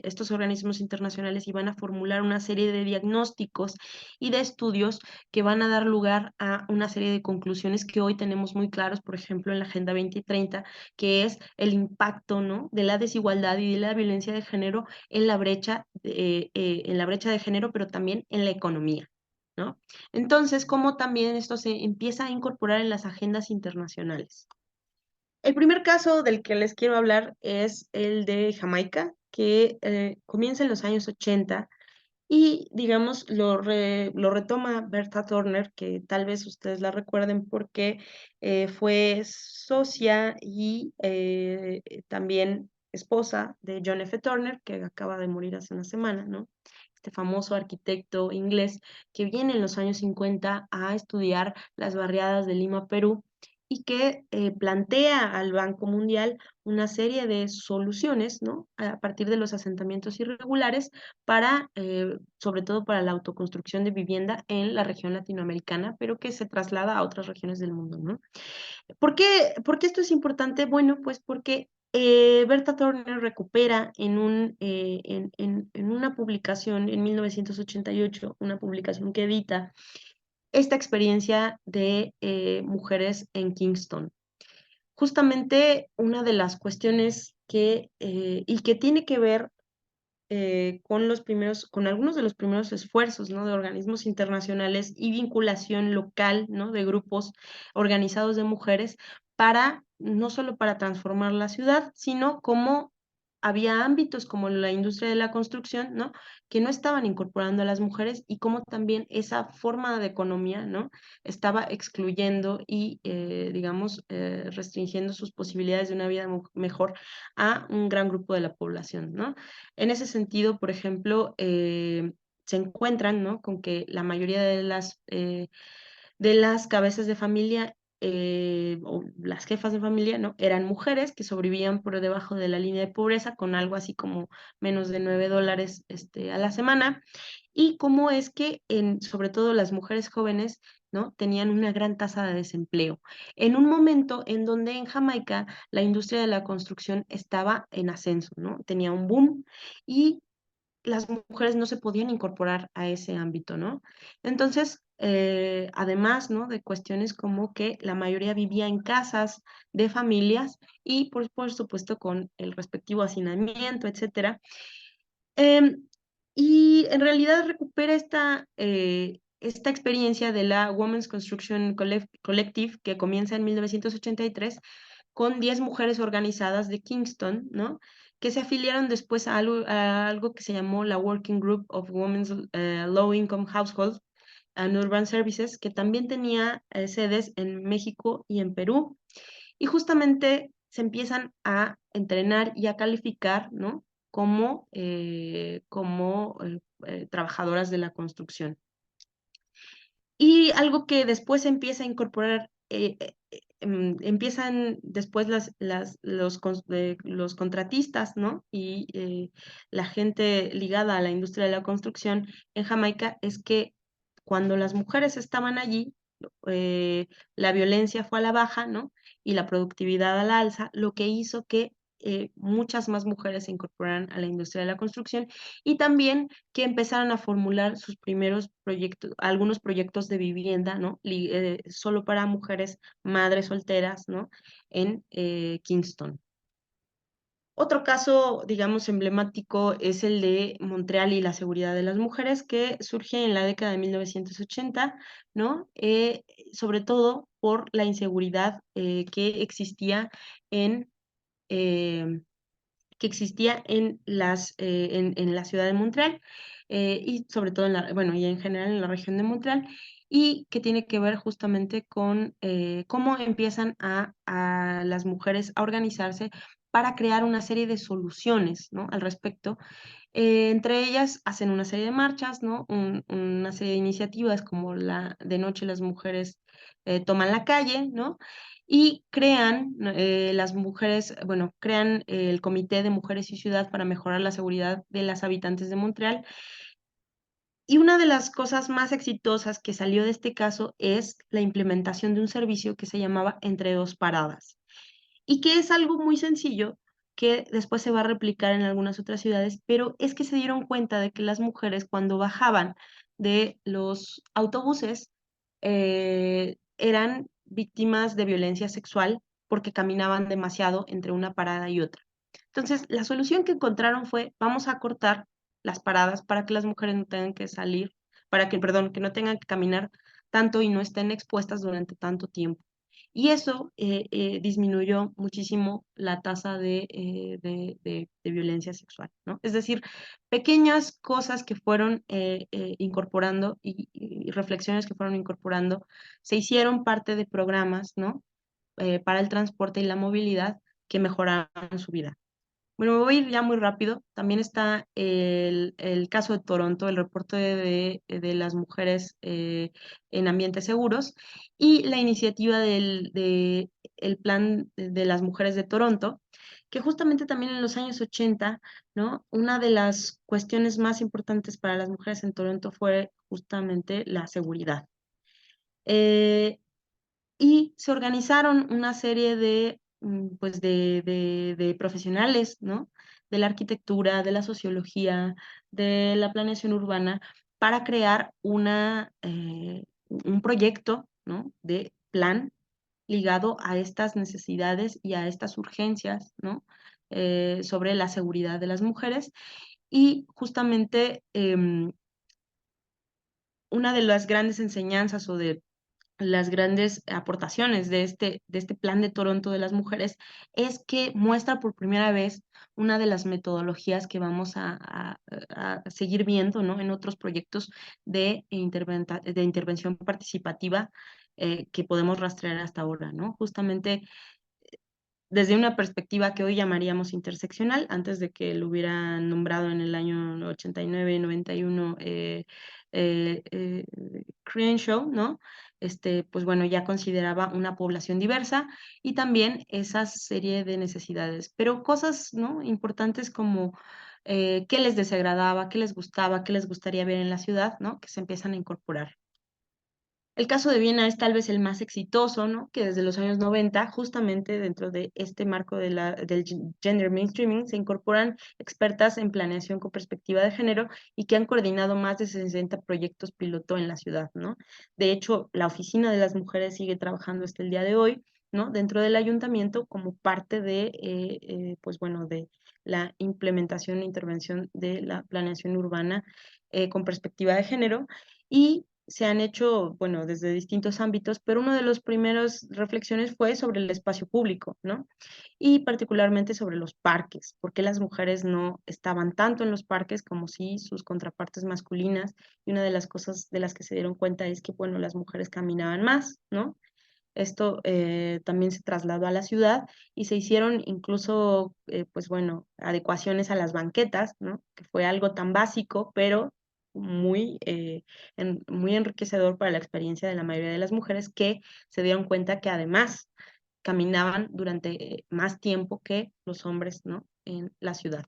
estos organismos internacionales y van a formular una serie de diagnósticos y de estudios que van a dar lugar a una serie de conclusiones que hoy tenemos muy claros, por ejemplo, en la Agenda 2030, que es el impacto, ¿no?, de la desigualdad y de la violencia de género en la brecha de género, pero también en la economía, ¿no? Entonces, cómo también esto se empieza a incorporar en las agendas internacionales. El primer caso del que les quiero hablar es el de Jamaica, que comienza en los años 80 y, digamos, lo retoma Bertha Turner, que tal vez ustedes la recuerden porque fue socia y también esposa de John F. Turner, que acaba de morir hace una semana, ¿no? Este famoso arquitecto inglés que viene en los años 50 a estudiar las barriadas de Lima, Perú, y que plantea al Banco Mundial una serie de soluciones, ¿no?, a partir de los asentamientos irregulares sobre todo para la autoconstrucción de vivienda en la región latinoamericana, pero que se traslada a otras regiones del mundo, ¿no? ¿Por qué esto es importante? Bueno, pues porque Berta Turner recupera en una publicación en 1988, una publicación que edita esta experiencia de mujeres en Kingston. Justamente una de las cuestiones y que tiene que ver con algunos de los primeros esfuerzos, ¿no?, de organismos internacionales y vinculación local, ¿no?, de grupos organizados de mujeres no solo para transformar la ciudad, sino como había ámbitos como la industria de la construcción, ¿no?, que no estaban incorporando a las mujeres y cómo también esa forma de economía, ¿no?, estaba excluyendo y, digamos, restringiendo sus posibilidades de una vida mejor a un gran grupo de la población, ¿no? En ese sentido, por ejemplo, se encuentran, ¿no?, con que la mayoría de las cabezas de familia o las jefas de familia, ¿no?, eran mujeres que sobrevivían por debajo de la línea de pobreza con algo así como menos de $9 a la semana, y cómo es que sobre todo las mujeres jóvenes, ¿no?, tenían una gran tasa de desempleo. En un momento en donde en Jamaica la industria de la construcción estaba en ascenso, ¿no? Tenía un boom y las mujeres no se podían incorporar a ese ámbito, ¿no? Entonces, además, ¿no?, de cuestiones como que la mayoría vivía en casas de familias y, por supuesto, con el respectivo hacinamiento, etcétera. Em, y en realidad recupera esta experiencia de la Women's Construction Collective, que comienza en 1983, con 10 mujeres organizadas de Kingston, ¿no?, que se afiliaron después a algo que se llamó la Working Group of Women's Low Income Households and Urban Services, que también tenía sedes en México y en Perú. Y justamente se empiezan a entrenar y a calificar, ¿no?, como trabajadoras de la construcción. Y algo que después se empieza a incorporar, empiezan después los contratistas, ¿no?, y la gente ligada a la industria de la construcción en Jamaica, es que cuando las mujeres estaban allí, eh, la violencia fue a la baja, ¿no?, y la productividad a la alza, lo que hizo que muchas más mujeres se incorporaran a la industria de la construcción y también que empezaran a formular sus primeros proyectos, algunos proyectos de vivienda, ¿no?, solo para mujeres madres solteras, ¿no?, en Kingston. Otro caso, digamos, emblemático es el de Montreal y la seguridad de las mujeres, que surge en la década de 1980, ¿no? Sobre todo por la inseguridad que existía en em, en la ciudad de Montreal, y sobre todo bueno, y en general en la región de Montreal, y que tiene que ver justamente con cómo empiezan a las mujeres a organizarse para crear una serie de soluciones, ¿no?, al respecto. Entre ellas hacen una serie de marchas, ¿no?, una serie de iniciativas como la de noche las mujeres toman la calle, ¿no?, y crean las mujeres, bueno, crean el Comité de Mujeres y Ciudad para mejorar la seguridad de las habitantes de Montreal. Y una de las cosas más exitosas que salió de este caso es la implementación de un servicio que se llamaba Entre Dos Paradas y que es algo muy sencillo que después se va a replicar en algunas otras ciudades, pero es que se dieron cuenta de que las mujeres cuando bajaban de los autobuses eran víctimas de violencia sexual porque caminaban demasiado entre una parada y otra. Entonces, la solución que encontraron fue, vamos a cortar las paradas para que las mujeres no tengan que salir, para que, perdón, que no tengan que caminar tanto y no estén expuestas durante tanto tiempo. Y eso disminuyó muchísimo la tasa de violencia sexual, ¿no? Es decir, pequeñas cosas que fueron incorporando y reflexiones que fueron incorporando se hicieron parte de programas, ¿no? Para el transporte y la movilidad que mejoraron su vida. Bueno, me voy a ir ya muy rápido. También está el caso de Toronto, el reporte de las mujeres en ambientes seguros y la iniciativa el plan de las mujeres de Toronto, que justamente también en los años 80, ¿no? Una de las cuestiones más importantes para las mujeres en Toronto fue justamente la seguridad. Eh, y se organizaron una serie pues de profesionales, ¿no? De la arquitectura, de la sociología, de la planeación urbana, para crear un proyecto, ¿no? De plan ligado a estas necesidades y a estas urgencias, ¿no? Sobre la seguridad de las mujeres. Y justamente una de las grandes enseñanzas o de las grandes aportaciones de este plan de Toronto de las mujeres es que muestra por primera vez una de las metodologías que vamos a seguir viendo, ¿no? En otros proyectos de intervención participativa que podemos rastrear hasta ahora, ¿no? Justamente desde una perspectiva que hoy llamaríamos interseccional, antes de que lo hubieran nombrado en el año 89, 91, Crenshaw, ¿no? Pues bueno, ya consideraba una población diversa y también esa serie de necesidades, pero cosas, ¿no? Importantes como qué les desagradaba, qué les gustaba, qué les gustaría ver en la ciudad, ¿no? Que se empiezan a incorporar. El caso de Viena es tal vez el más exitoso, ¿no? Que desde los años 90, justamente dentro de este marco del gender mainstreaming, se incorporan expertas en planeación con perspectiva de género y que han coordinado más de 60 proyectos piloto en la ciudad, ¿no? De hecho, la Oficina de las Mujeres sigue trabajando hasta el día de hoy, ¿no? Dentro del ayuntamiento como parte pues bueno, de la implementación e intervención de la planeación urbana con perspectiva de género. Y se han hecho, bueno, desde distintos ámbitos, pero una de las primeras reflexiones fue sobre el espacio público, ¿no? Y particularmente sobre los parques, porque las mujeres no estaban tanto en los parques como sí sus contrapartes masculinas, y una de las cosas de las que se dieron cuenta es que, bueno, las mujeres caminaban más, ¿no? Esto también se trasladó a la ciudad y se hicieron incluso, pues bueno, adecuaciones a las banquetas, ¿no? Que fue algo tan básico, pero muy enriquecedor para la experiencia de la mayoría de las mujeres que se dieron cuenta que además caminaban durante más tiempo que los hombres, ¿no? En la ciudad.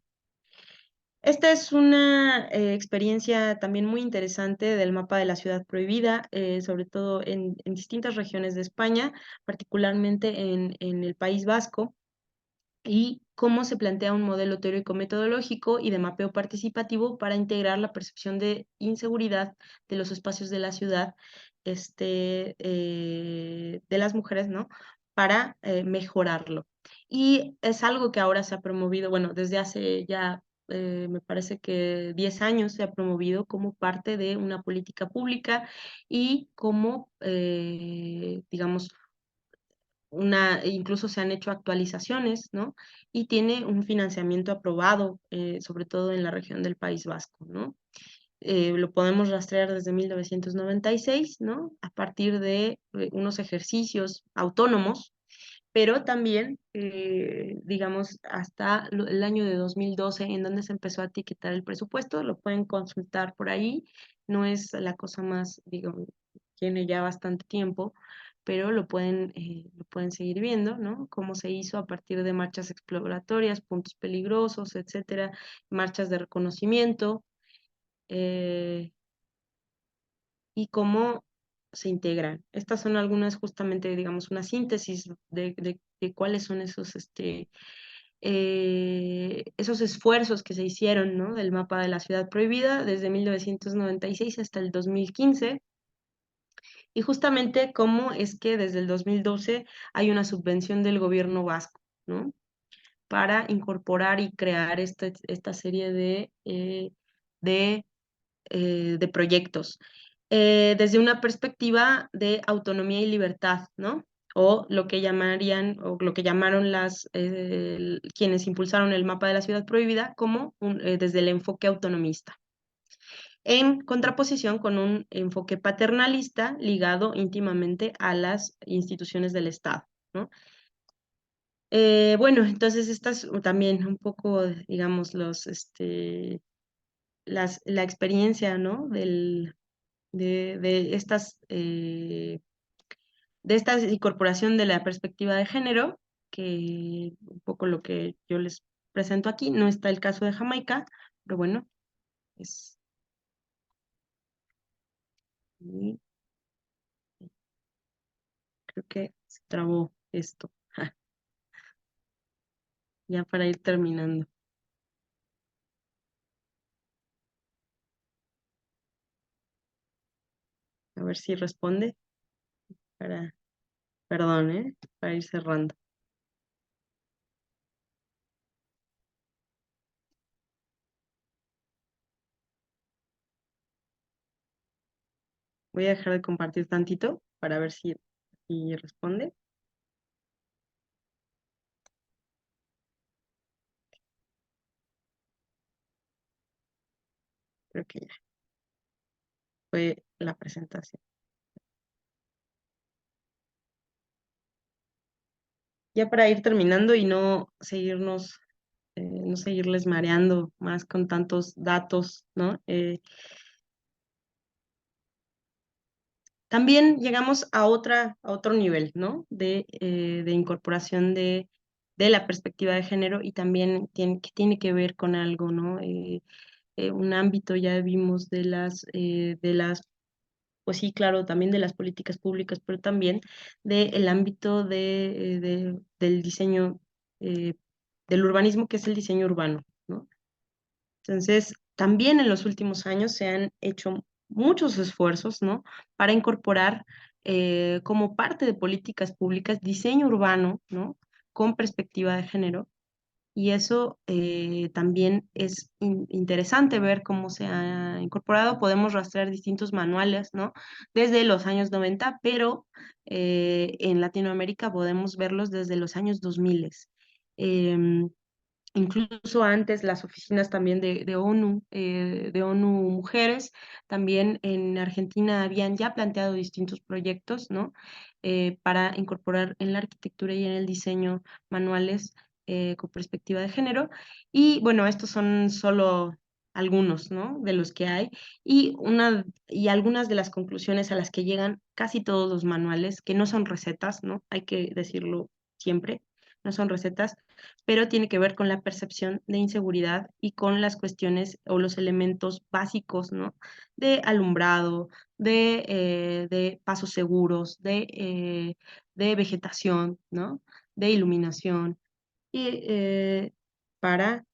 Esta es una experiencia también muy interesante del mapa de la ciudad prohibida, sobre todo en distintas regiones de España, particularmente en el País Vasco, y cómo se plantea un modelo teórico metodológico y de mapeo participativo para integrar la percepción de inseguridad de los espacios de la ciudad de las mujeres, ¿no? Para mejorarlo. Y es algo que ahora se ha promovido, bueno, desde hace ya, me parece que 10 años se ha promovido como parte de una política pública y como, digamos, incluso se han hecho actualizaciones, ¿no? Y tiene un financiamiento aprobado, sobre todo en la región del País Vasco, ¿no? Lo podemos rastrear desde 1996, ¿no? A partir de unos ejercicios autónomos, pero también, digamos, hasta el año de 2012, en donde se empezó a etiquetar el presupuesto, lo pueden consultar por ahí, no es la cosa más, digamos, tiene ya bastante tiempo, pero lo pueden seguir viendo, ¿no? Cómo se hizo a partir de marchas exploratorias, puntos peligrosos, etcétera, marchas de reconocimiento, y cómo se integran. Estas son algunas, justamente, digamos, una síntesis de cuáles son esos esfuerzos que se hicieron, ¿no? Del mapa de la ciudad prohibida desde 1996 hasta el 2015, y justamente cómo es que desde el 2012 hay una subvención del gobierno vasco, ¿no? Para incorporar y crear esta serie de, de proyectos. Desde una perspectiva de autonomía y libertad, ¿no? O lo que llamarían, o lo que llamaron quienes impulsaron el mapa de la ciudad prohibida como desde el enfoque autonomista, en contraposición con un enfoque paternalista ligado íntimamente a las instituciones del Estado, ¿no? Bueno, entonces estas también un poco, digamos, la experiencia, ¿no? De de esta incorporación de la perspectiva de género, que un poco lo que yo les presento aquí. No está el caso de Jamaica, pero bueno, es... y creo que se trabó esto. Ya para ir terminando. A ver si responde para, perdón, para ir cerrando. Voy a dejar de compartir tantito para ver si responde. Creo que ya fue la presentación. Ya para ir terminando y no seguirles mareando más con tantos datos, ¿no? También llegamos a otro nivel, ¿no? De incorporación de la perspectiva de género, y también que tiene que ver con algo, ¿no? Un ámbito, ya vimos, pues sí, claro, también de las políticas públicas, pero también del ámbito del diseño, del urbanismo, que es el diseño urbano, ¿no? Entonces, también en los últimos años se han hecho muchos esfuerzos, ¿no? Para incorporar, como parte de políticas públicas, diseño urbano, ¿no? Con perspectiva de género. Y eso también es interesante ver cómo se ha incorporado. Podemos rastrear distintos manuales, ¿no? Desde los años 90, pero en Latinoamérica podemos verlos desde los años 2000. Incluso antes las oficinas también de ONU Mujeres, también en Argentina habían ya planteado distintos proyectos, ¿no? Para incorporar en la arquitectura y en el diseño manuales con perspectiva de género. Y bueno, estos son solo algunos, ¿no? De los que hay, y algunas de las conclusiones a las que llegan casi todos los manuales, que no son recetas, ¿no? Hay que decirlo siempre, no son recetas, pero tiene que ver con la percepción de inseguridad y con las cuestiones o los elementos básicos, ¿no? De alumbrado, de pasos seguros, de vegetación, ¿no? De iluminación, y para,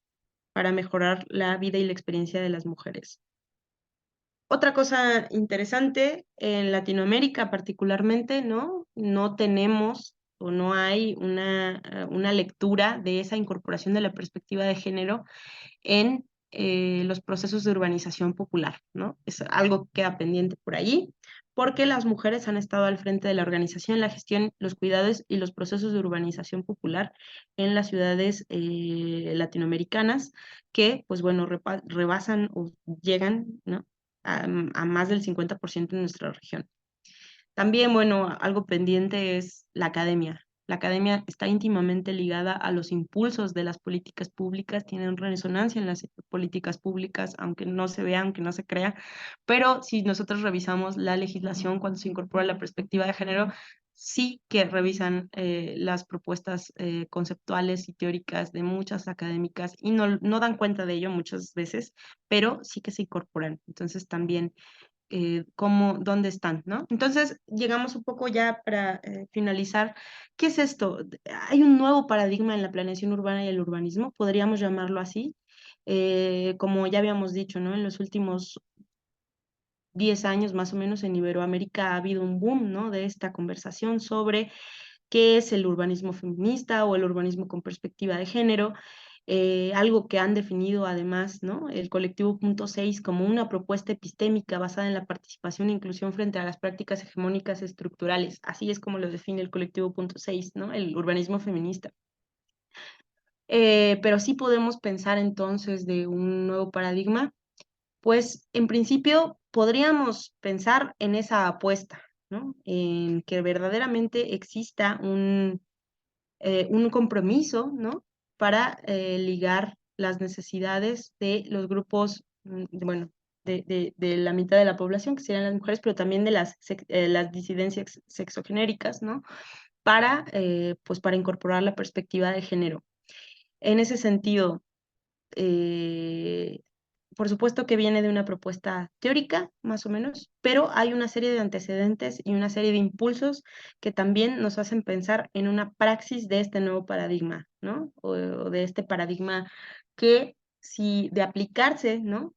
para mejorar la vida y la experiencia de las mujeres. Otra cosa interesante, en Latinoamérica particularmente, ¿no? No tenemos o no hay una lectura de esa incorporación de la perspectiva de género en los procesos de urbanización popular, ¿no? Es algo que queda pendiente por allí, porque las mujeres han estado al frente de la organización, la gestión, los cuidados y los procesos de urbanización popular en las ciudades latinoamericanas, que, pues bueno, rebasan o llegan, ¿no? A más del 50% en nuestra región. También, bueno, algo pendiente es la academia. La academia está íntimamente ligada a los impulsos de las políticas públicas, tienen resonancia en las políticas públicas, aunque no se vea, aunque no se crea, pero si nosotros revisamos la legislación cuando se incorpora la perspectiva de género, sí que revisan las propuestas conceptuales y teóricas de muchas académicas y no dan cuenta de ello muchas veces, pero sí que se incorporan. Entonces también dónde están, ¿no? Entonces, llegamos un poco ya para finalizar. ¿Qué es esto? Hay un nuevo paradigma en la planeación urbana y el urbanismo, podríamos llamarlo así. Como ya habíamos dicho, ¿no? En los últimos 10 años más o menos en Iberoamérica ha habido un boom, ¿no? De esta conversación sobre qué es el urbanismo feminista o el urbanismo con perspectiva de género, algo que han definido además, ¿no? El colectivo Punto 6 como una propuesta epistémica basada en la participación e inclusión frente a las prácticas hegemónicas estructurales. Así es como lo define el colectivo Punto 6, ¿no? El urbanismo feminista. Pero sí podemos pensar entonces de un nuevo paradigma, pues en principio podríamos pensar en esa apuesta, ¿no? En que verdaderamente exista un compromiso, ¿no? Para ligar las necesidades de los grupos, bueno, de la mitad de la población, que serían las mujeres, pero también de las disidencias sexogenéricas, ¿no? Pues para incorporar la perspectiva de género. En ese sentido, eh, por supuesto que viene de una propuesta teórica, más o menos, pero hay una serie de antecedentes y una serie de impulsos que también nos hacen pensar en una praxis de este nuevo paradigma, ¿no? O de este paradigma que, si de aplicarse, ¿no?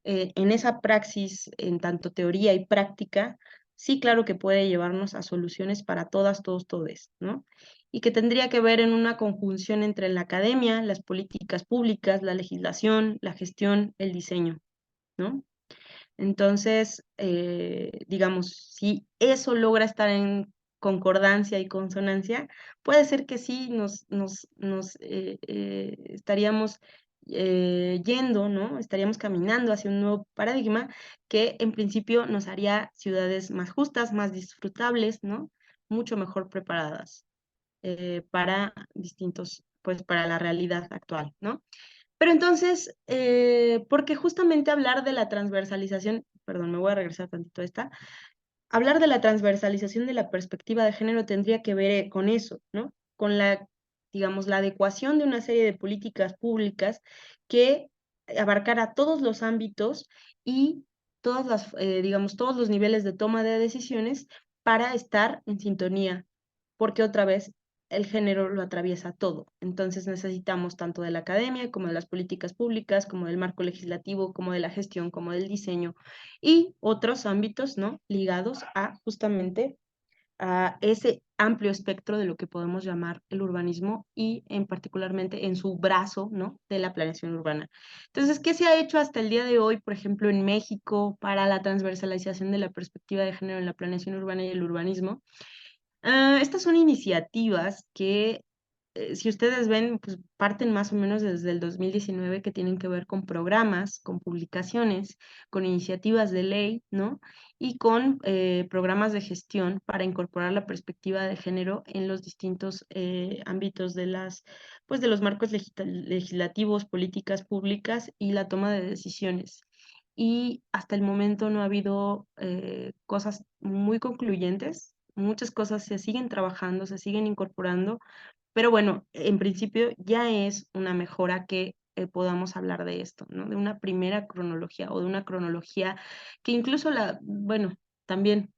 En esa praxis, en tanto teoría y práctica, sí, claro que puede llevarnos a soluciones para todas, todos, todes, ¿no? Y que tendría que ver en una conjunción entre la academia, las políticas públicas, la legislación, la gestión, el diseño, ¿no? Entonces, digamos, si eso logra estar en concordancia y consonancia, puede ser que sí nos estaríamos yendo, ¿no? Estaríamos caminando hacia un nuevo paradigma que en principio nos haría ciudades más justas, más disfrutables, ¿no? Mucho mejor preparadas para pues para la realidad actual, ¿no? Pero entonces, porque justamente hablar de la transversalización, perdón, me voy a regresar tantito a esta, hablar de la transversalización de la perspectiva de género tendría que ver con eso, ¿no? Con digamos, la adecuación de una serie de políticas públicas que abarcara todos los ámbitos y digamos, todos los niveles de toma de decisiones para estar en sintonía, porque otra vez el género lo atraviesa todo. Entonces necesitamos tanto de la academia como de las políticas públicas, como del marco legislativo, como de la gestión, como del diseño y otros ámbitos, ¿no? Ligados a justamente a ese amplio espectro de lo que podemos llamar el urbanismo y en particularmente en su brazo, ¿no? De la planeación urbana. Entonces, ¿qué se ha hecho hasta el día de hoy, por ejemplo, en México para la transversalización de la perspectiva de género en la planeación urbana y el urbanismo? Estas son iniciativas que, si ustedes ven, pues parten más o menos desde el 2019 que tienen que ver con programas, con publicaciones, con iniciativas de ley, ¿no? Y con programas de gestión para incorporar la perspectiva de género en los distintos ámbitos pues de los marcos legislativos, políticas públicas y la toma de decisiones. Y hasta el momento no ha habido cosas muy concluyentes. Muchas cosas se siguen trabajando, se siguen incorporando, pero bueno, en principio ya es una mejora que podamos hablar de esto, ¿no? De una primera cronología o de una cronología que incluso bueno, también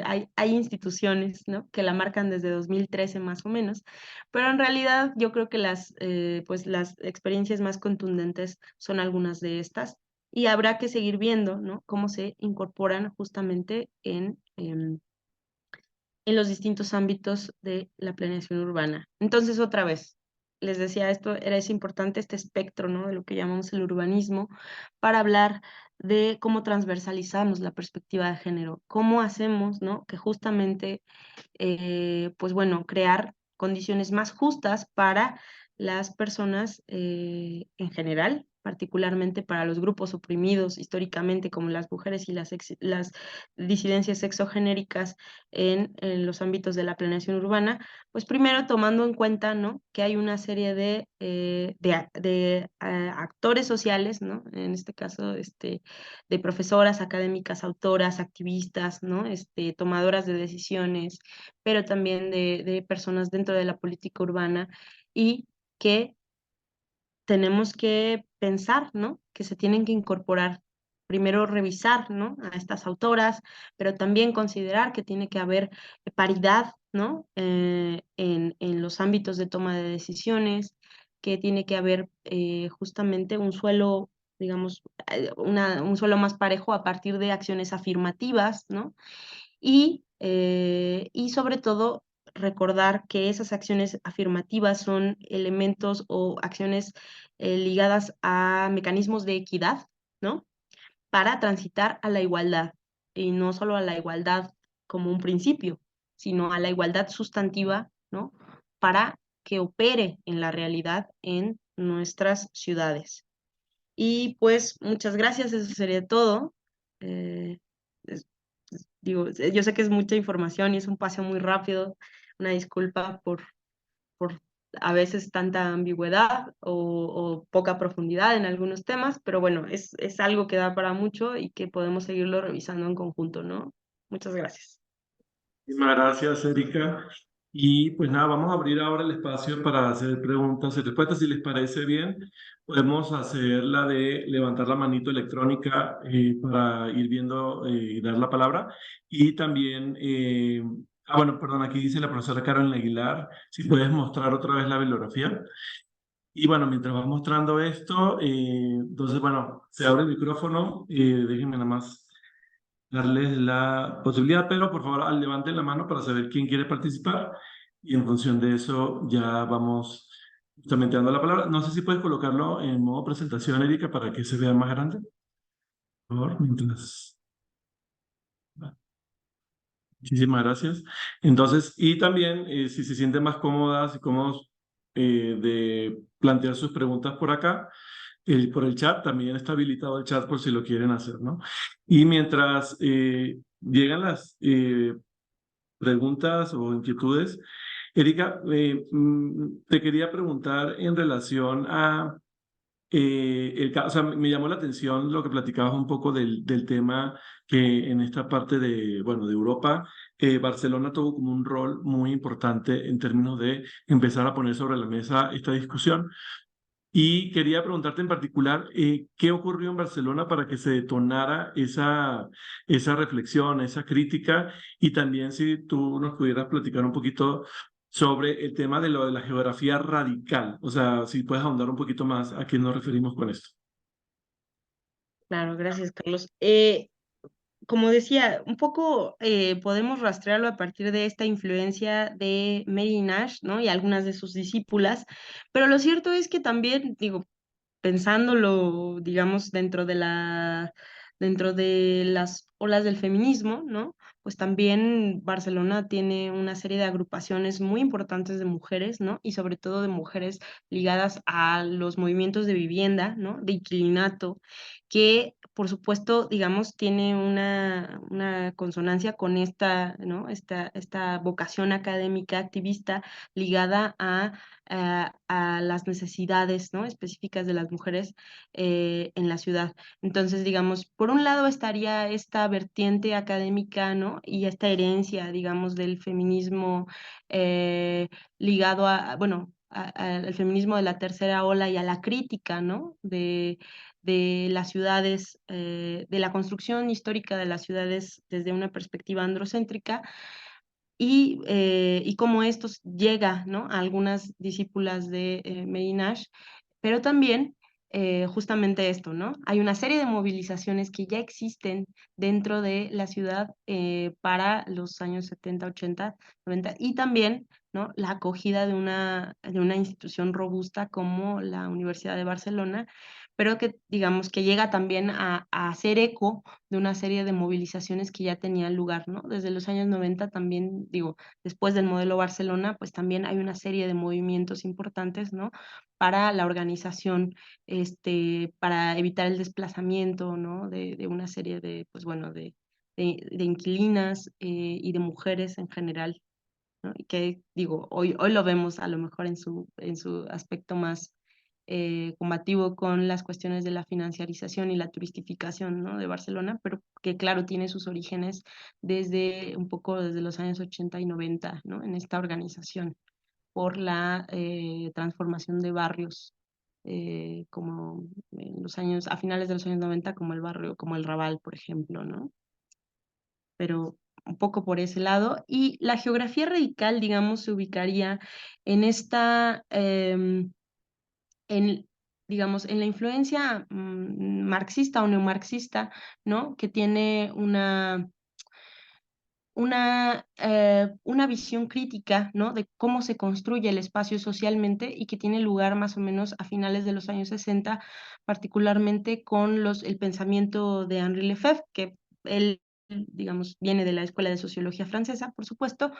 hay instituciones, ¿no? Que la marcan desde 2013 más o menos, pero en realidad yo creo que pues las experiencias más contundentes son algunas de estas y habrá que seguir viendo, ¿no? Cómo se incorporan justamente en los distintos ámbitos de la planeación urbana. Entonces, otra vez, les decía, es importante este espectro, ¿no? De lo que llamamos el urbanismo, para hablar de cómo transversalizamos la perspectiva de género, cómo hacemos, ¿no? Que justamente, pues bueno, crear condiciones más justas para las personas en general particularmente para los grupos oprimidos históricamente, como las mujeres y las disidencias sexogenéricas en los ámbitos de la planeación urbana, pues primero tomando en cuenta, ¿no?, que hay una serie de actores sociales, ¿no?, en este caso, de profesoras, académicas, autoras, activistas, ¿no?, tomadoras de decisiones, pero también de personas dentro de la política urbana, y que tenemos que pensar, ¿no?, que se tienen que incorporar, primero revisar, ¿no?, a estas autoras, pero también considerar que tiene que haber paridad, ¿no?, en los ámbitos de toma de decisiones, que tiene que haber justamente un suelo, digamos, un suelo más parejo a partir de acciones afirmativas, ¿no? Y sobre todo recordar que esas acciones afirmativas son elementos o acciones ligadas a mecanismos de equidad, ¿no?, para transitar a la igualdad, y no solo a la igualdad como un principio, sino a la igualdad sustantiva, ¿no?, para que opere en la realidad en nuestras ciudades. Y pues muchas gracias, eso sería todo. Eh, es- Digo, yo sé que es mucha información y es un paseo muy rápido. Una disculpa por a veces tanta ambigüedad o poca profundidad en algunos temas, pero bueno, es algo que da para mucho y que podemos seguirlo revisando en conjunto, ¿no? Muchas gracias. Muchísimas gracias, Erika. Y pues nada, vamos a abrir ahora el espacio para hacer preguntas y respuestas. Si les parece bien, podemos hacer la de levantar la manito electrónica para ir viendo y dar la palabra. Y también, bueno, perdón, aquí dice la profesora Carolina Aguilar, si puedes mostrar otra vez la bibliografía. Y bueno, mientras vas mostrando esto, entonces, bueno, se abre el micrófono. Déjenme nada más darles la posibilidad, pero por favor levanten la mano para saber quién quiere participar y en función de eso ya vamos justamente dando la palabra. No sé si puedes colocarlo en modo presentación, Erika, para que se vea más grande. Por favor, mientras... Muchísimas gracias. Entonces, y también si se sienten más cómodas y cómodos de plantear sus preguntas por acá, por el chat, también está habilitado el chat por si lo quieren hacer, ¿no? Y mientras llegan las preguntas o inquietudes, Erika, te quería preguntar en relación a o sea, me llamó la atención lo que platicabas un poco del tema que en esta parte de, bueno, de Europa, Barcelona tuvo como un rol muy importante en términos de empezar a poner sobre la mesa esta discusión. Y quería preguntarte en particular, ¿qué ocurrió en Barcelona para que se detonara esa reflexión, esa crítica? Y también si tú nos pudieras platicar un poquito sobre el tema de lo de la geografía radical. O sea, si puedes ahondar un poquito más a qué nos referimos con esto. Claro, gracias, Carlos. Como decía, un poco podemos rastrearlo a partir de esta influencia de Mary Nash, ¿no?, y algunas de sus discípulas, pero lo cierto es que también, digo, pensándolo, digamos, dentro de las olas del feminismo, ¿no?, pues también Barcelona tiene una serie de agrupaciones muy importantes de mujeres, ¿no?, y sobre todo de mujeres ligadas a los movimientos de vivienda, ¿no?, de inquilinato, que por supuesto, digamos, tiene una consonancia con ¿no?, esta vocación académica activista ligada a las necesidades, ¿no?, específicas de las mujeres en la ciudad. Entonces, digamos, por un lado estaría esta vertiente académica, ¿no?, y esta herencia, digamos, del feminismo ligado bueno, al feminismo de la tercera ola y a la crítica, ¿no?, de las ciudades, de la construcción histórica de las ciudades desde una perspectiva androcéntrica, y cómo esto llega, ¿no?, a algunas discípulas de Mary Nash, pero también justamente esto, ¿no? Hay una serie de movilizaciones que ya existen dentro de la ciudad para los años 70, 80, 90, y también, ¿no?, la acogida de una institución robusta como la Universidad de Barcelona, pero que digamos que llega también a hacer eco de una serie de movilizaciones que ya tenían lugar, ¿no? Desde los años 90 también, digo, después del modelo Barcelona, pues también hay una serie de movimientos importantes, ¿no? Para la organización, para evitar el desplazamiento, ¿no? De una serie de, pues bueno, de inquilinas y de mujeres en general, ¿no? Y que digo, hoy lo vemos a lo mejor en su aspecto más combativo con las cuestiones de la financiarización y la turistificación, ¿no? De Barcelona, pero que claro, tiene sus orígenes desde un poco desde los años 80 y 90, ¿no? En esta organización por la transformación de barrios, como en los años, a finales de los años 90, como el barrio, como el Raval, por ejemplo, ¿no? Pero un poco por ese lado. Y la geografía radical, digamos, se ubicaría en esta, en, digamos, en la influencia marxista o neomarxista, ¿no? Que tiene una visión crítica, ¿no? De cómo se construye el espacio socialmente y que tiene lugar más o menos a finales de los años 60, particularmente con el pensamiento de Henri Lefebvre, que él, digamos, viene de la Escuela de Sociología Francesa, por supuesto,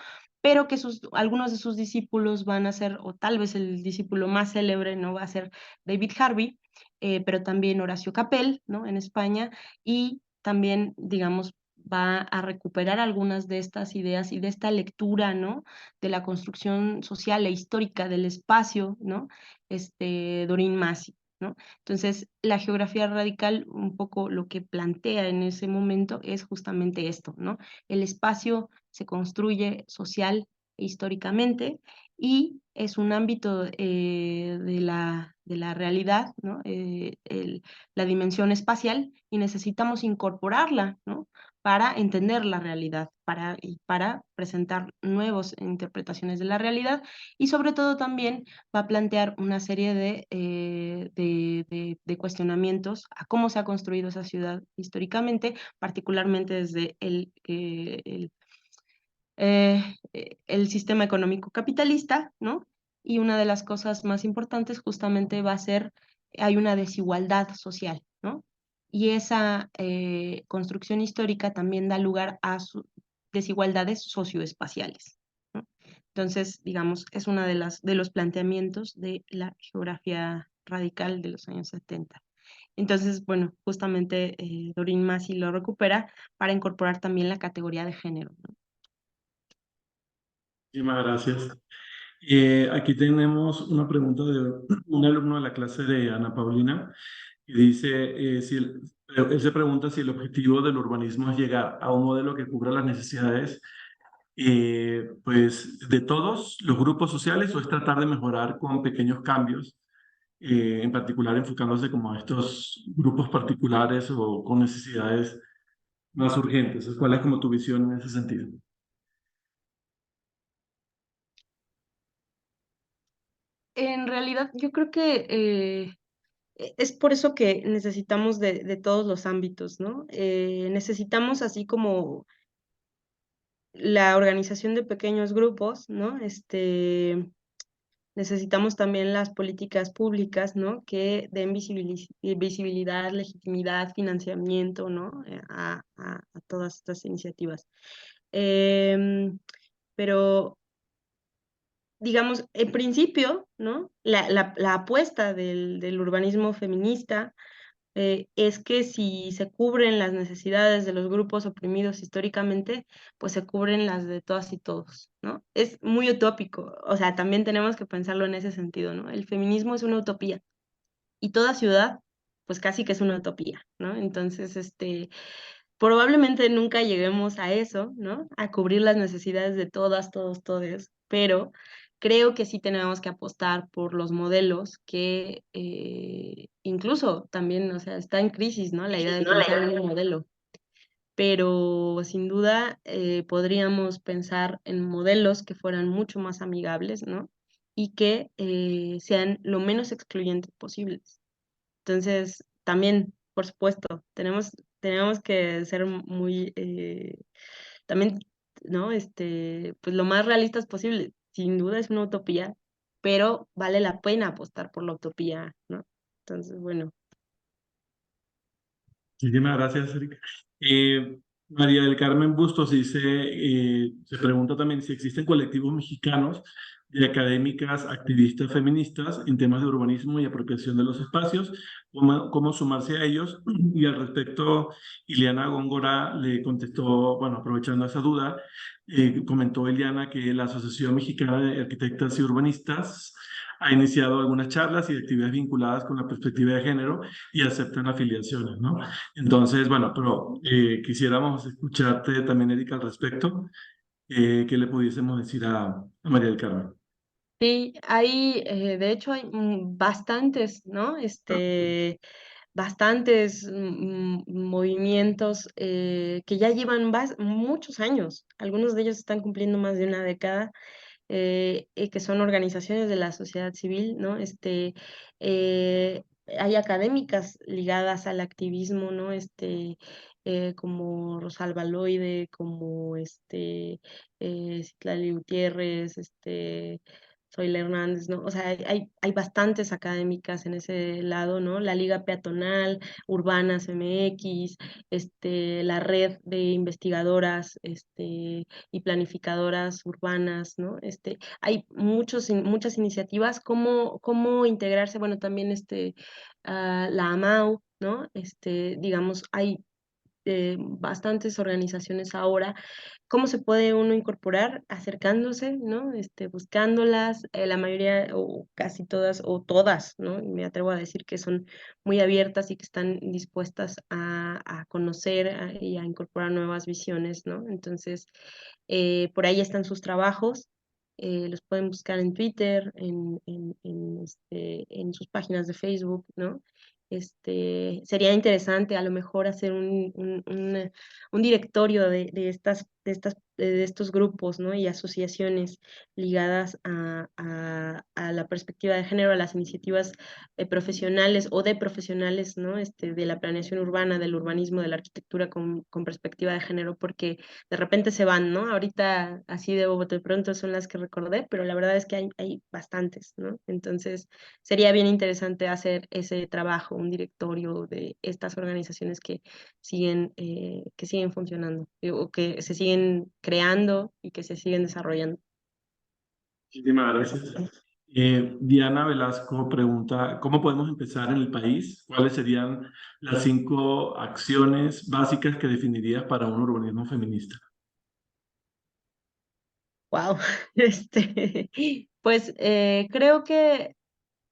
pero que algunos de sus discípulos van a ser, o tal vez el discípulo más célebre, ¿no? Va a ser David Harvey, pero también Horacio Capel, ¿no? En España, y también, digamos, va a recuperar algunas de estas ideas y de esta lectura, ¿no? De la construcción social e histórica del espacio, ¿no? Doreen Massey, ¿no? Entonces, la geografía radical, un poco lo que plantea en ese momento es justamente esto, ¿no? El espacio se construye social e históricamente y es un ámbito de la realidad, ¿no? La dimensión espacial y necesitamos incorporarla, ¿no? Para entender la realidad, y para presentar nuevas interpretaciones de la realidad y sobre todo también va a plantear una serie de cuestionamientos a cómo se ha construido esa ciudad históricamente, particularmente desde el sistema económico capitalista, ¿no? Y una de las cosas más importantes justamente va a ser, hay una desigualdad social, ¿no? Y esa construcción histórica también da lugar a desigualdades socioespaciales, ¿no? Entonces, digamos, es una de los planteamientos de la geografía radical de los años 70. Entonces, bueno, justamente Doreen Massey lo recupera para incorporar también la categoría de género, ¿no? Muchísimas gracias. Aquí tenemos una pregunta de un alumno de la clase de Ana Paulina y dice, él se pregunta si el objetivo del urbanismo es llegar a un modelo que cubra las necesidades pues, de todos los grupos sociales o es tratar de mejorar con pequeños cambios, en particular enfocándose como a estos grupos particulares o con necesidades más urgentes. ¿Cuál es como tu visión en ese sentido? En realidad, yo creo que es por eso que necesitamos de todos los ámbitos, ¿no? Necesitamos así como la organización de pequeños grupos, ¿no? Necesitamos también las políticas públicas, ¿no? Que den visibilidad, legitimidad, financiamiento, ¿no? A todas estas iniciativas. Em, pero digamos, en principio, ¿no? La apuesta del urbanismo feminista es que si se cubren las necesidades de los grupos oprimidos históricamente, pues se cubren las de todas y todos, ¿no? Es muy utópico, o sea, también tenemos que pensarlo en ese sentido, ¿no? El feminismo es una utopía y toda ciudad, pues casi que es una utopía, ¿no? Entonces, probablemente nunca lleguemos a eso, ¿no? A cubrir las necesidades de todas, todos, todes, pero creo que sí tenemos que apostar por los modelos que incluso también, o sea, está en crisis, ¿no? La idea de pensar en un modelo, pero sin duda podríamos pensar en modelos que fueran mucho más amigables, ¿no? Y que sean lo menos excluyentes posibles. Entonces, también, por supuesto, tenemos que ser muy, también, ¿no? Pues lo más realistas posible. Sin duda es una utopía, pero vale la pena apostar por la utopía, ¿no? Entonces, bueno. Muchísimas gracias, Erika. María del Carmen Bustos dice, se pregunta también si existen colectivos mexicanos de académicas, activistas feministas en temas de urbanismo y apropiación de los espacios, cómo sumarse a ellos. Y al respecto, Ileana Góngora le contestó, bueno, aprovechando esa duda, comentó Ileana que la Asociación Mexicana de Arquitectas y Urbanistas ha iniciado algunas charlas y actividades vinculadas con la perspectiva de género y aceptan afiliaciones, ¿no? Entonces, bueno, pero quisiéramos escucharte también, Erika, al respecto. ¿Qué le pudiésemos decir a María del Carmen? Sí, hay, de hecho, hay bastantes, ¿no? Bastantes movimientos que ya llevan muchos años. Algunos de ellos están cumpliendo más de una década, que son organizaciones de la sociedad civil, ¿no? Hay académicas ligadas al activismo, ¿no? Como Rosalba Loide, como Citlali Gutiérrez, Zoila Hernández, ¿no? O sea, hay bastantes académicas en ese lado, ¿no? La Liga Peatonal, Urbanas MX, la red de investigadoras, y planificadoras urbanas, ¿no? Hay muchas iniciativas, cómo integrarse, bueno, también la AMAU, ¿no? Digamos, hay bastantes organizaciones ahora. ¿Cómo se puede uno incorporar? Acercándose, ¿no? Buscándolas, la mayoría o casi todas o todas, ¿no? Y me atrevo a decir que son muy abiertas y que están dispuestas a conocer y a incorporar nuevas visiones, ¿no? Entonces, por ahí están sus trabajos. Los pueden buscar en Twitter, en sus páginas de Facebook, ¿no? Sería interesante a lo mejor hacer un directorio de estos grupos, ¿no? Y asociaciones ligadas a la perspectiva de género, a las iniciativas profesionales o de profesionales, ¿no? De la planeación urbana, del urbanismo, de la arquitectura con perspectiva de género, porque de repente se van, ¿no? Ahorita así de bote pronto son las que recordé, pero la verdad es que hay bastantes, ¿no? Entonces sería bien interesante hacer ese trabajo, un directorio de estas organizaciones que siguen funcionando, o que se siguen creando y que se siguen desarrollando. Muchísimas gracias. Diana Velasco pregunta, ¿cómo podemos empezar en el país? ¿Cuáles serían las 5 acciones básicas que definirías para un urbanismo feminista? Wow. Pues creo que,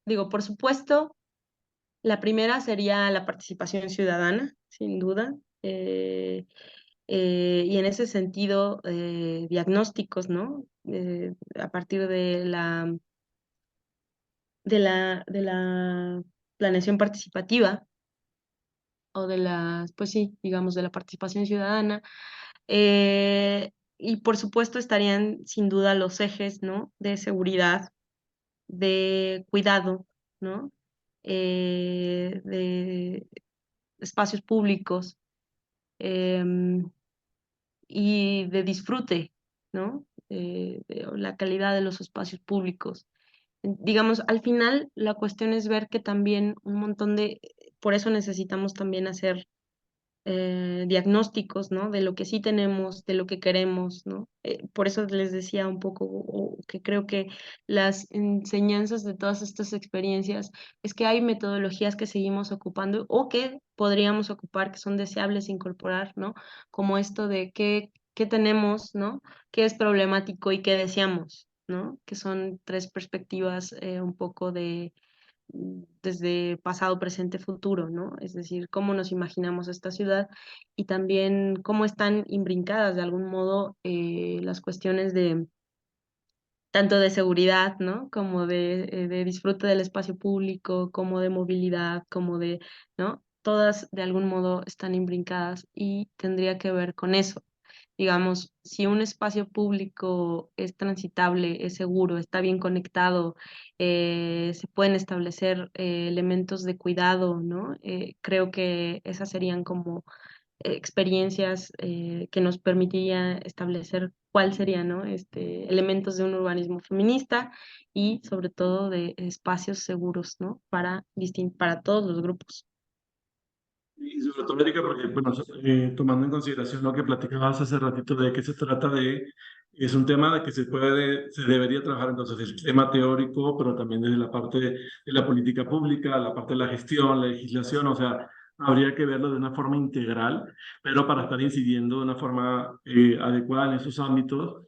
digo, por supuesto, la primera sería la participación ciudadana, sin duda. Y en ese sentido, diagnósticos, ¿no? A partir de la planeación participativa o pues sí, digamos, de la participación ciudadana. Y por supuesto estarían sin duda los ejes, ¿no? De seguridad, de cuidado, ¿no? De espacios públicos, em, y de disfrute, ¿no? De la calidad de los espacios públicos. Digamos, al final la cuestión es ver que también por eso necesitamos también hacer diagnósticos, ¿no? De lo que sí tenemos, de lo que queremos, ¿no? Por eso les decía un poco, o que creo que las enseñanzas de todas estas experiencias es que hay metodologías que seguimos ocupando o que podríamos ocupar, que son deseables incorporar, ¿no? Como esto de qué tenemos, ¿no? ¿Qué es problemático y qué deseamos? ¿No? Que son tres perspectivas un poco desde pasado, presente, futuro, ¿no? Es decir, cómo nos imaginamos esta ciudad y también cómo están imbrincadas de algún modo las cuestiones de tanto de seguridad, ¿no? Como de disfrute del espacio público, como de movilidad, ¿no? Todas de algún modo están imbrincadas y tendría que ver con eso. Digamos, si un espacio público es transitable, es seguro, está bien conectado, se pueden establecer elementos de cuidado, ¿no? Creo que esas serían como experiencias que nos permitiría establecer cuál serían, ¿no? Elementos de un urbanismo feminista y sobre todo de espacios seguros, ¿no? Para todos los grupos. Y sobre todo, Erika, porque, bueno, tomando en consideración lo que platicabas hace ratito de que se trata de, es un tema de que se debería trabajar entonces el tema teórico, pero también desde la parte de la política pública, la parte de la gestión, la legislación, o sea, habría que verlo de una forma integral, pero para estar incidiendo de una forma adecuada en esos ámbitos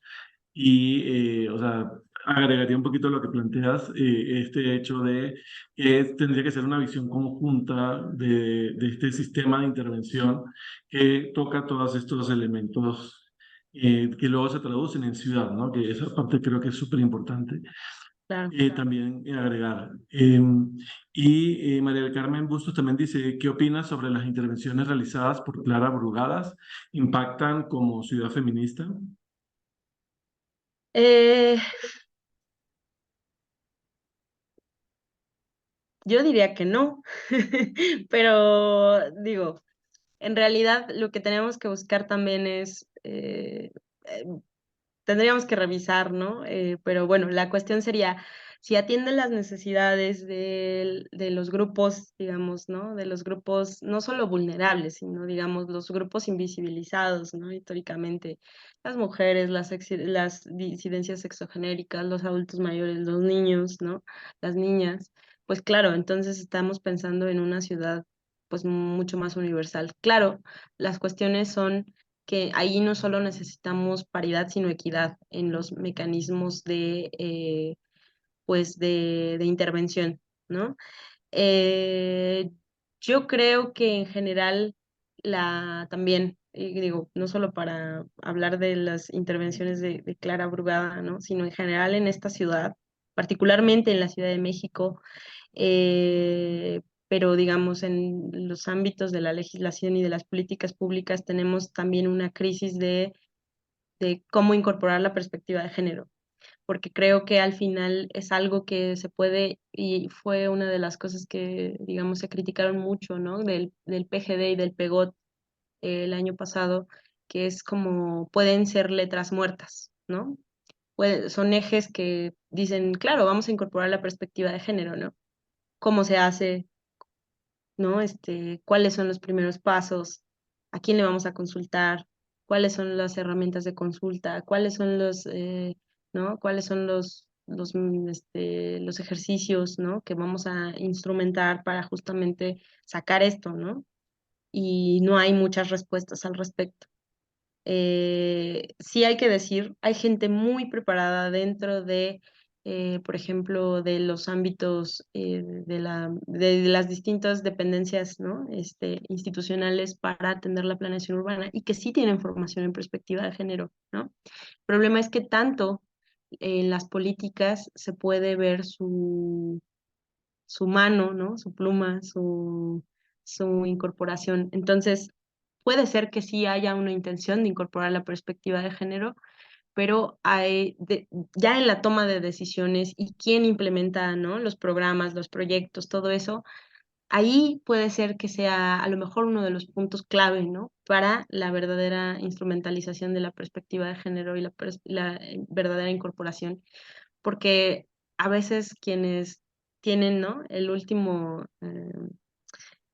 y, o sea, agregaría un poquito lo que planteas, este hecho de que tendría que ser una visión conjunta de este sistema de intervención que toca todos estos elementos que luego se traducen en ciudad, ¿no? Que esa parte creo que es súper importante. Claro. También agregar. María del Carmen Bustos también dice, ¿qué opinas sobre las intervenciones realizadas por Clara Brugadas? ¿Impactan como ciudad feminista? Eh, yo diría que no, pero digo, en realidad lo que tenemos que buscar también es, eh, tendríamos que revisar, ¿no? Pero bueno, la cuestión sería si atienden las necesidades de los grupos, digamos, ¿no? De los grupos no solo vulnerables, sino, digamos, los grupos invisibilizados, ¿no? Históricamente, las mujeres, las disidencias sexogenéricas, los adultos mayores, los niños, ¿no? Las niñas. Pues claro, entonces estamos pensando en una ciudad pues mucho más universal. Claro, las cuestiones son que ahí no solo necesitamos paridad, sino equidad en los mecanismos pues de intervención, ¿no? Eh, yo creo que en general también, digo, no solo para hablar de las intervenciones de Clara Brugada, ¿no? Sino en general en esta ciudad, particularmente en la Ciudad de México, pero digamos en los ámbitos de la legislación y de las políticas públicas tenemos también una crisis de cómo incorporar la perspectiva de género, porque creo que al final es algo que se puede, y fue una de las cosas que, digamos, se criticaron mucho, ¿no? Del PGD y del PEGOT el año pasado, que es como pueden ser letras muertas, ¿no? Son ejes que dicen, claro, vamos a incorporar la perspectiva de género, ¿no? ¿Cómo se hace? ¿No? Cuáles son los primeros pasos, a quién le vamos a consultar, cuáles son las herramientas de consulta, cuáles son ¿no? Cuáles son los ejercicios, ¿no? Que vamos a instrumentar para justamente sacar esto, ¿no? Y no hay muchas respuestas al respecto. Sí hay que decir, hay gente muy preparada dentro por ejemplo, de los ámbitos de las distintas dependencias, ¿no? Institucionales para atender la planeación urbana y que sí tienen formación en perspectiva de género, ¿no? El problema es que tanto en las políticas se puede ver su mano, ¿no? Su pluma, su incorporación. Entonces, puede ser que sí haya una intención de incorporar la perspectiva de género, pero ya en la toma de decisiones y quién implementa, ¿no? Los programas, los proyectos, todo eso, ahí puede ser que sea a lo mejor uno de los puntos clave, ¿no? Para la verdadera instrumentalización de la perspectiva de género y la verdadera incorporación, porque a veces quienes tienen, ¿no?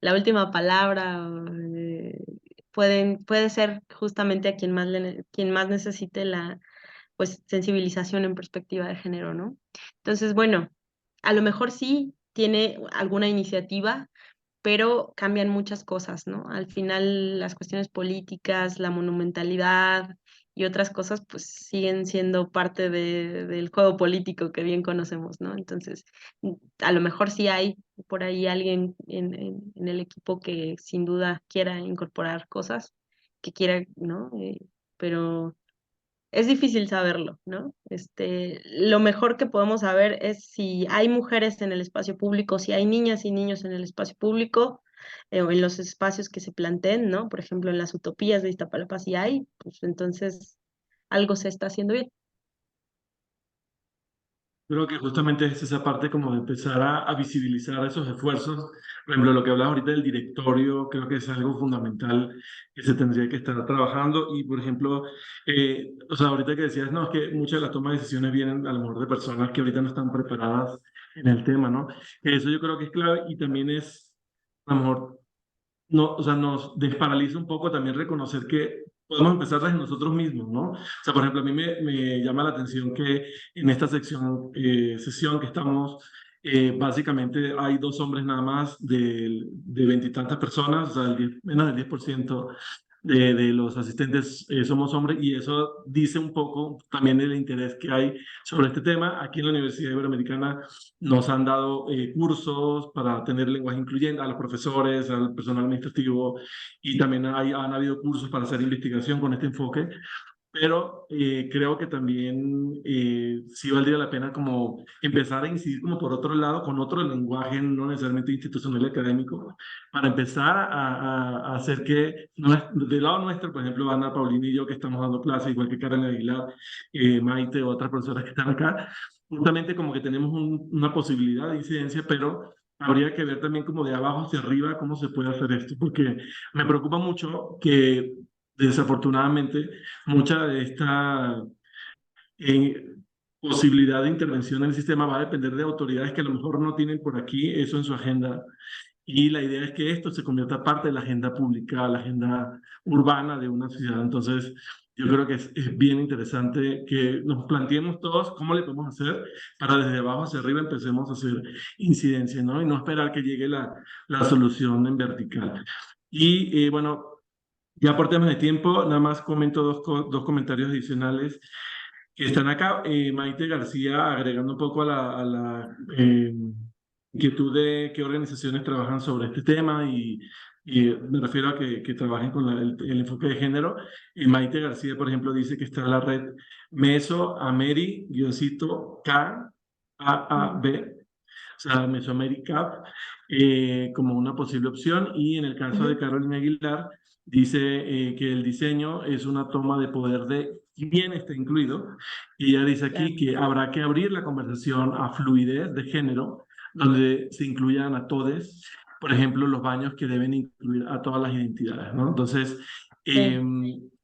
La última palabra, puede ser justamente a quien más necesite la, pues, sensibilización en perspectiva de género, ¿no? Entonces, bueno, a lo mejor sí tiene alguna iniciativa, pero cambian muchas cosas, ¿no? Al final las cuestiones políticas, la monumentalidad y otras cosas, pues siguen siendo parte del juego político que bien conocemos, ¿no? Entonces, a lo mejor sí hay por ahí alguien en el equipo que sin duda quiera incorporar cosas, que quiera, ¿no? Pero es difícil saberlo, ¿no? Lo mejor que podemos saber es si hay mujeres en el espacio público, si hay niñas y niños en el espacio público, o en los espacios que se planteen, ¿no? Por ejemplo, en las utopías de Iztapalapa, si hay, pues entonces algo se está haciendo bien. Creo que justamente es esa parte como de empezar a visibilizar esos esfuerzos. Por ejemplo, lo que hablas ahorita del directorio, creo que es algo fundamental que se tendría que estar trabajando. Y, por ejemplo, o sea, ahorita que decías, no, es que muchas de las tomas de decisiones vienen a lo mejor de personas que ahorita no están preparadas en el tema, ¿no? Eso yo creo que es clave y también es, a lo mejor, no, o sea, nos desparaliza un poco también reconocer que podemos empezar desde nosotros mismos, ¿no? O sea, por ejemplo, a mí me llama la atención que en esta sesión que estamos, básicamente hay dos hombres nada más de veintitantas personas, o sea, menos del 10% de los asistentes somos hombres, y eso dice un poco también del interés que hay sobre este tema. Aquí en la Universidad Iberoamericana nos han dado cursos para tener lenguaje incluyente a los profesores, al personal administrativo, y también han habido cursos para hacer investigación con este enfoque. Pero creo que también sí valdría la pena como empezar a incidir como por otro lado, con otro lenguaje, no necesariamente institucional y académico, para empezar a hacer que del lado nuestro, por ejemplo, Ana, Paulina y yo que estamos dando clases, igual que Karen Aguilar, Maite, otras profesoras que están acá, justamente como que tenemos una posibilidad de incidencia, pero habría que ver también como de abajo hacia arriba cómo se puede hacer esto, porque me preocupa mucho que desafortunadamente mucha de esta eh, posibilidad de intervención en el sistema va a depender de autoridades que a lo mejor no tienen por aquí eso en su agenda. Y la idea es que esto se convierta parte de la agenda pública, la agenda urbana de una ciudad. Entonces, yo creo que es bien interesante que nos planteemos todos cómo le podemos hacer para desde abajo hacia arriba empecemos a hacer incidencia, ¿no? Y no esperar que llegue la solución en vertical. Y bueno, ya por temas de tiempo, nada más comento dos comentarios adicionales que están acá. Maite García, agregando un poco a la inquietud de qué organizaciones trabajan sobre este tema, y me refiero a que trabajen con el enfoque de género. Maite García, por ejemplo, dice que está la red Mesoameri-K-A-A-B, o sea, Mesoamerica, como una posible opción. Y en el caso de Ujú. Carolina Aguilar, dice que el diseño es una toma de poder de quién está incluido. Y ella dice aquí Claro. que habrá que abrir la conversación a fluidez de género, donde se incluyan a todos, por ejemplo, los baños que deben incluir a todas las identidades, ¿no? Entonces, Sí.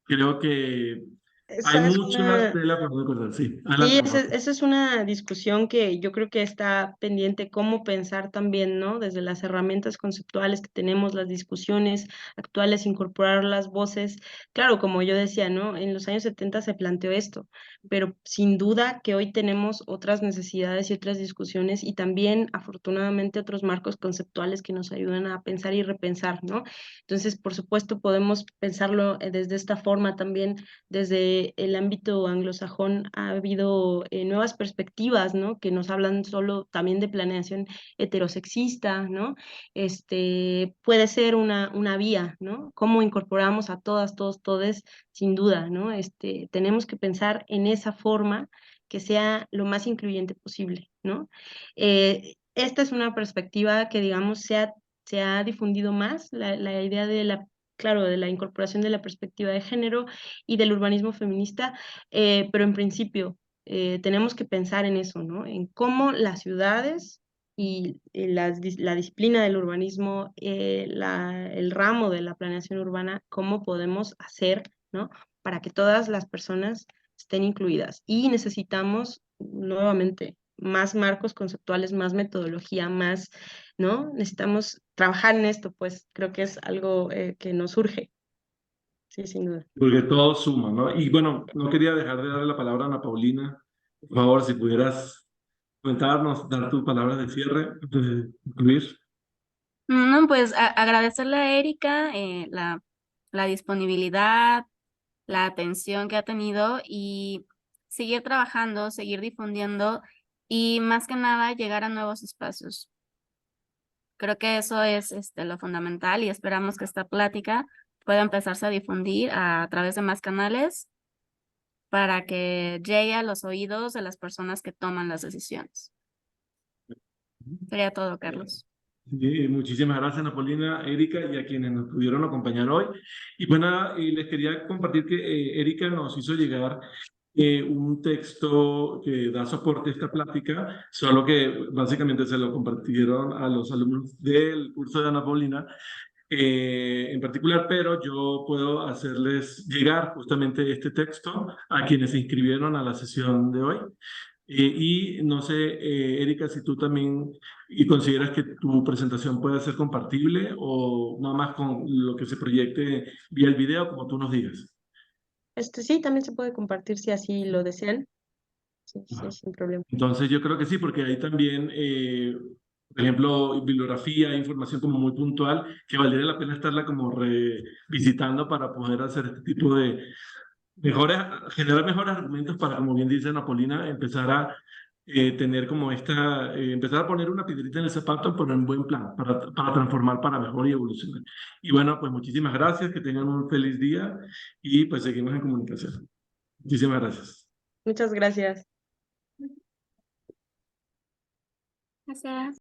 creo que hay Esa es mucha una, tela por recordar. Sí, Sí, adelante, por favor. esa es una discusión que yo creo que está pendiente, cómo pensar también, ¿no? Desde las herramientas conceptuales que tenemos, las discusiones actuales, incorporar las voces. Claro, como yo decía, ¿no? En los años 70 se planteó esto, pero sin duda que hoy tenemos otras necesidades y otras discusiones y también, afortunadamente, otros marcos conceptuales que nos ayudan a pensar y repensar, ¿no? Entonces, por supuesto, podemos pensarlo desde esta forma también desde el ámbito anglosajón ha habido nuevas perspectivas, ¿no? Que nos hablan solo también de planeación heterosexista, ¿no? Puede ser una vía, ¿no? Cómo incorporamos a todas, todos, todes, sin duda, ¿no? Tenemos que pensar en esa forma que sea lo más incluyente posible, ¿no? Esta es una perspectiva que, digamos, se ha difundido más, la idea de la claro, de la incorporación de la perspectiva de género y del urbanismo feminista, pero en principio tenemos que pensar en eso, ¿no? En cómo las ciudades y la disciplina del urbanismo, el ramo de la planeación urbana, cómo podemos hacer, ¿no? Para que todas las personas estén incluidas. Y necesitamos, nuevamente, más marcos conceptuales, más metodología, más, ¿no? Necesitamos trabajar en esto, pues creo que es algo que nos urge, sí, sin duda. Porque todo suma, ¿no? Y bueno, no quería dejar de darle la palabra a Ana Paulina. Por favor, si pudieras comentarnos, dar tus palabras de cierre antes de concluir. No, pues agradecerle a Erika la disponibilidad, la atención que ha tenido y seguir trabajando, seguir difundiendo y más que nada llegar a nuevos espacios. Creo que eso es lo fundamental y esperamos que esta plática pueda empezarse a difundir a través de más canales para que llegue a los oídos de las personas que toman las decisiones. Sería todo, Carlos. Muchísimas gracias, Ana Paulina, Erika, y a quienes nos pudieron acompañar hoy. Y pues nada, les quería compartir que Erika nos hizo llegar un texto que da soporte a esta plática, solo que básicamente se lo compartieron a los alumnos del curso de Ana Paulina en particular, pero yo puedo hacerles llegar justamente este texto a quienes se inscribieron a la sesión de hoy. Y no sé, Erika, si tú también y consideras que tu presentación puede ser compartible o nada más con lo que se proyecte vía el video, como tú nos digas. Sí, también se puede compartir si así lo desean. Sí, sí, Ah, sin problema. entonces yo creo que sí, porque hay también, por ejemplo, bibliografía, información como muy puntual, que valdría la pena estarla como revisitando para poder hacer este tipo de mejores, generar mejores argumentos para, como bien dice Napolina, empezar a tener como empezar a poner una piedrita en el zapato, pero en buen plan, para transformar para mejor y evolucionar. Y bueno, pues muchísimas gracias, que tengan un feliz día y pues seguimos en comunicación. Muchísimas gracias. Muchas gracias. Gracias.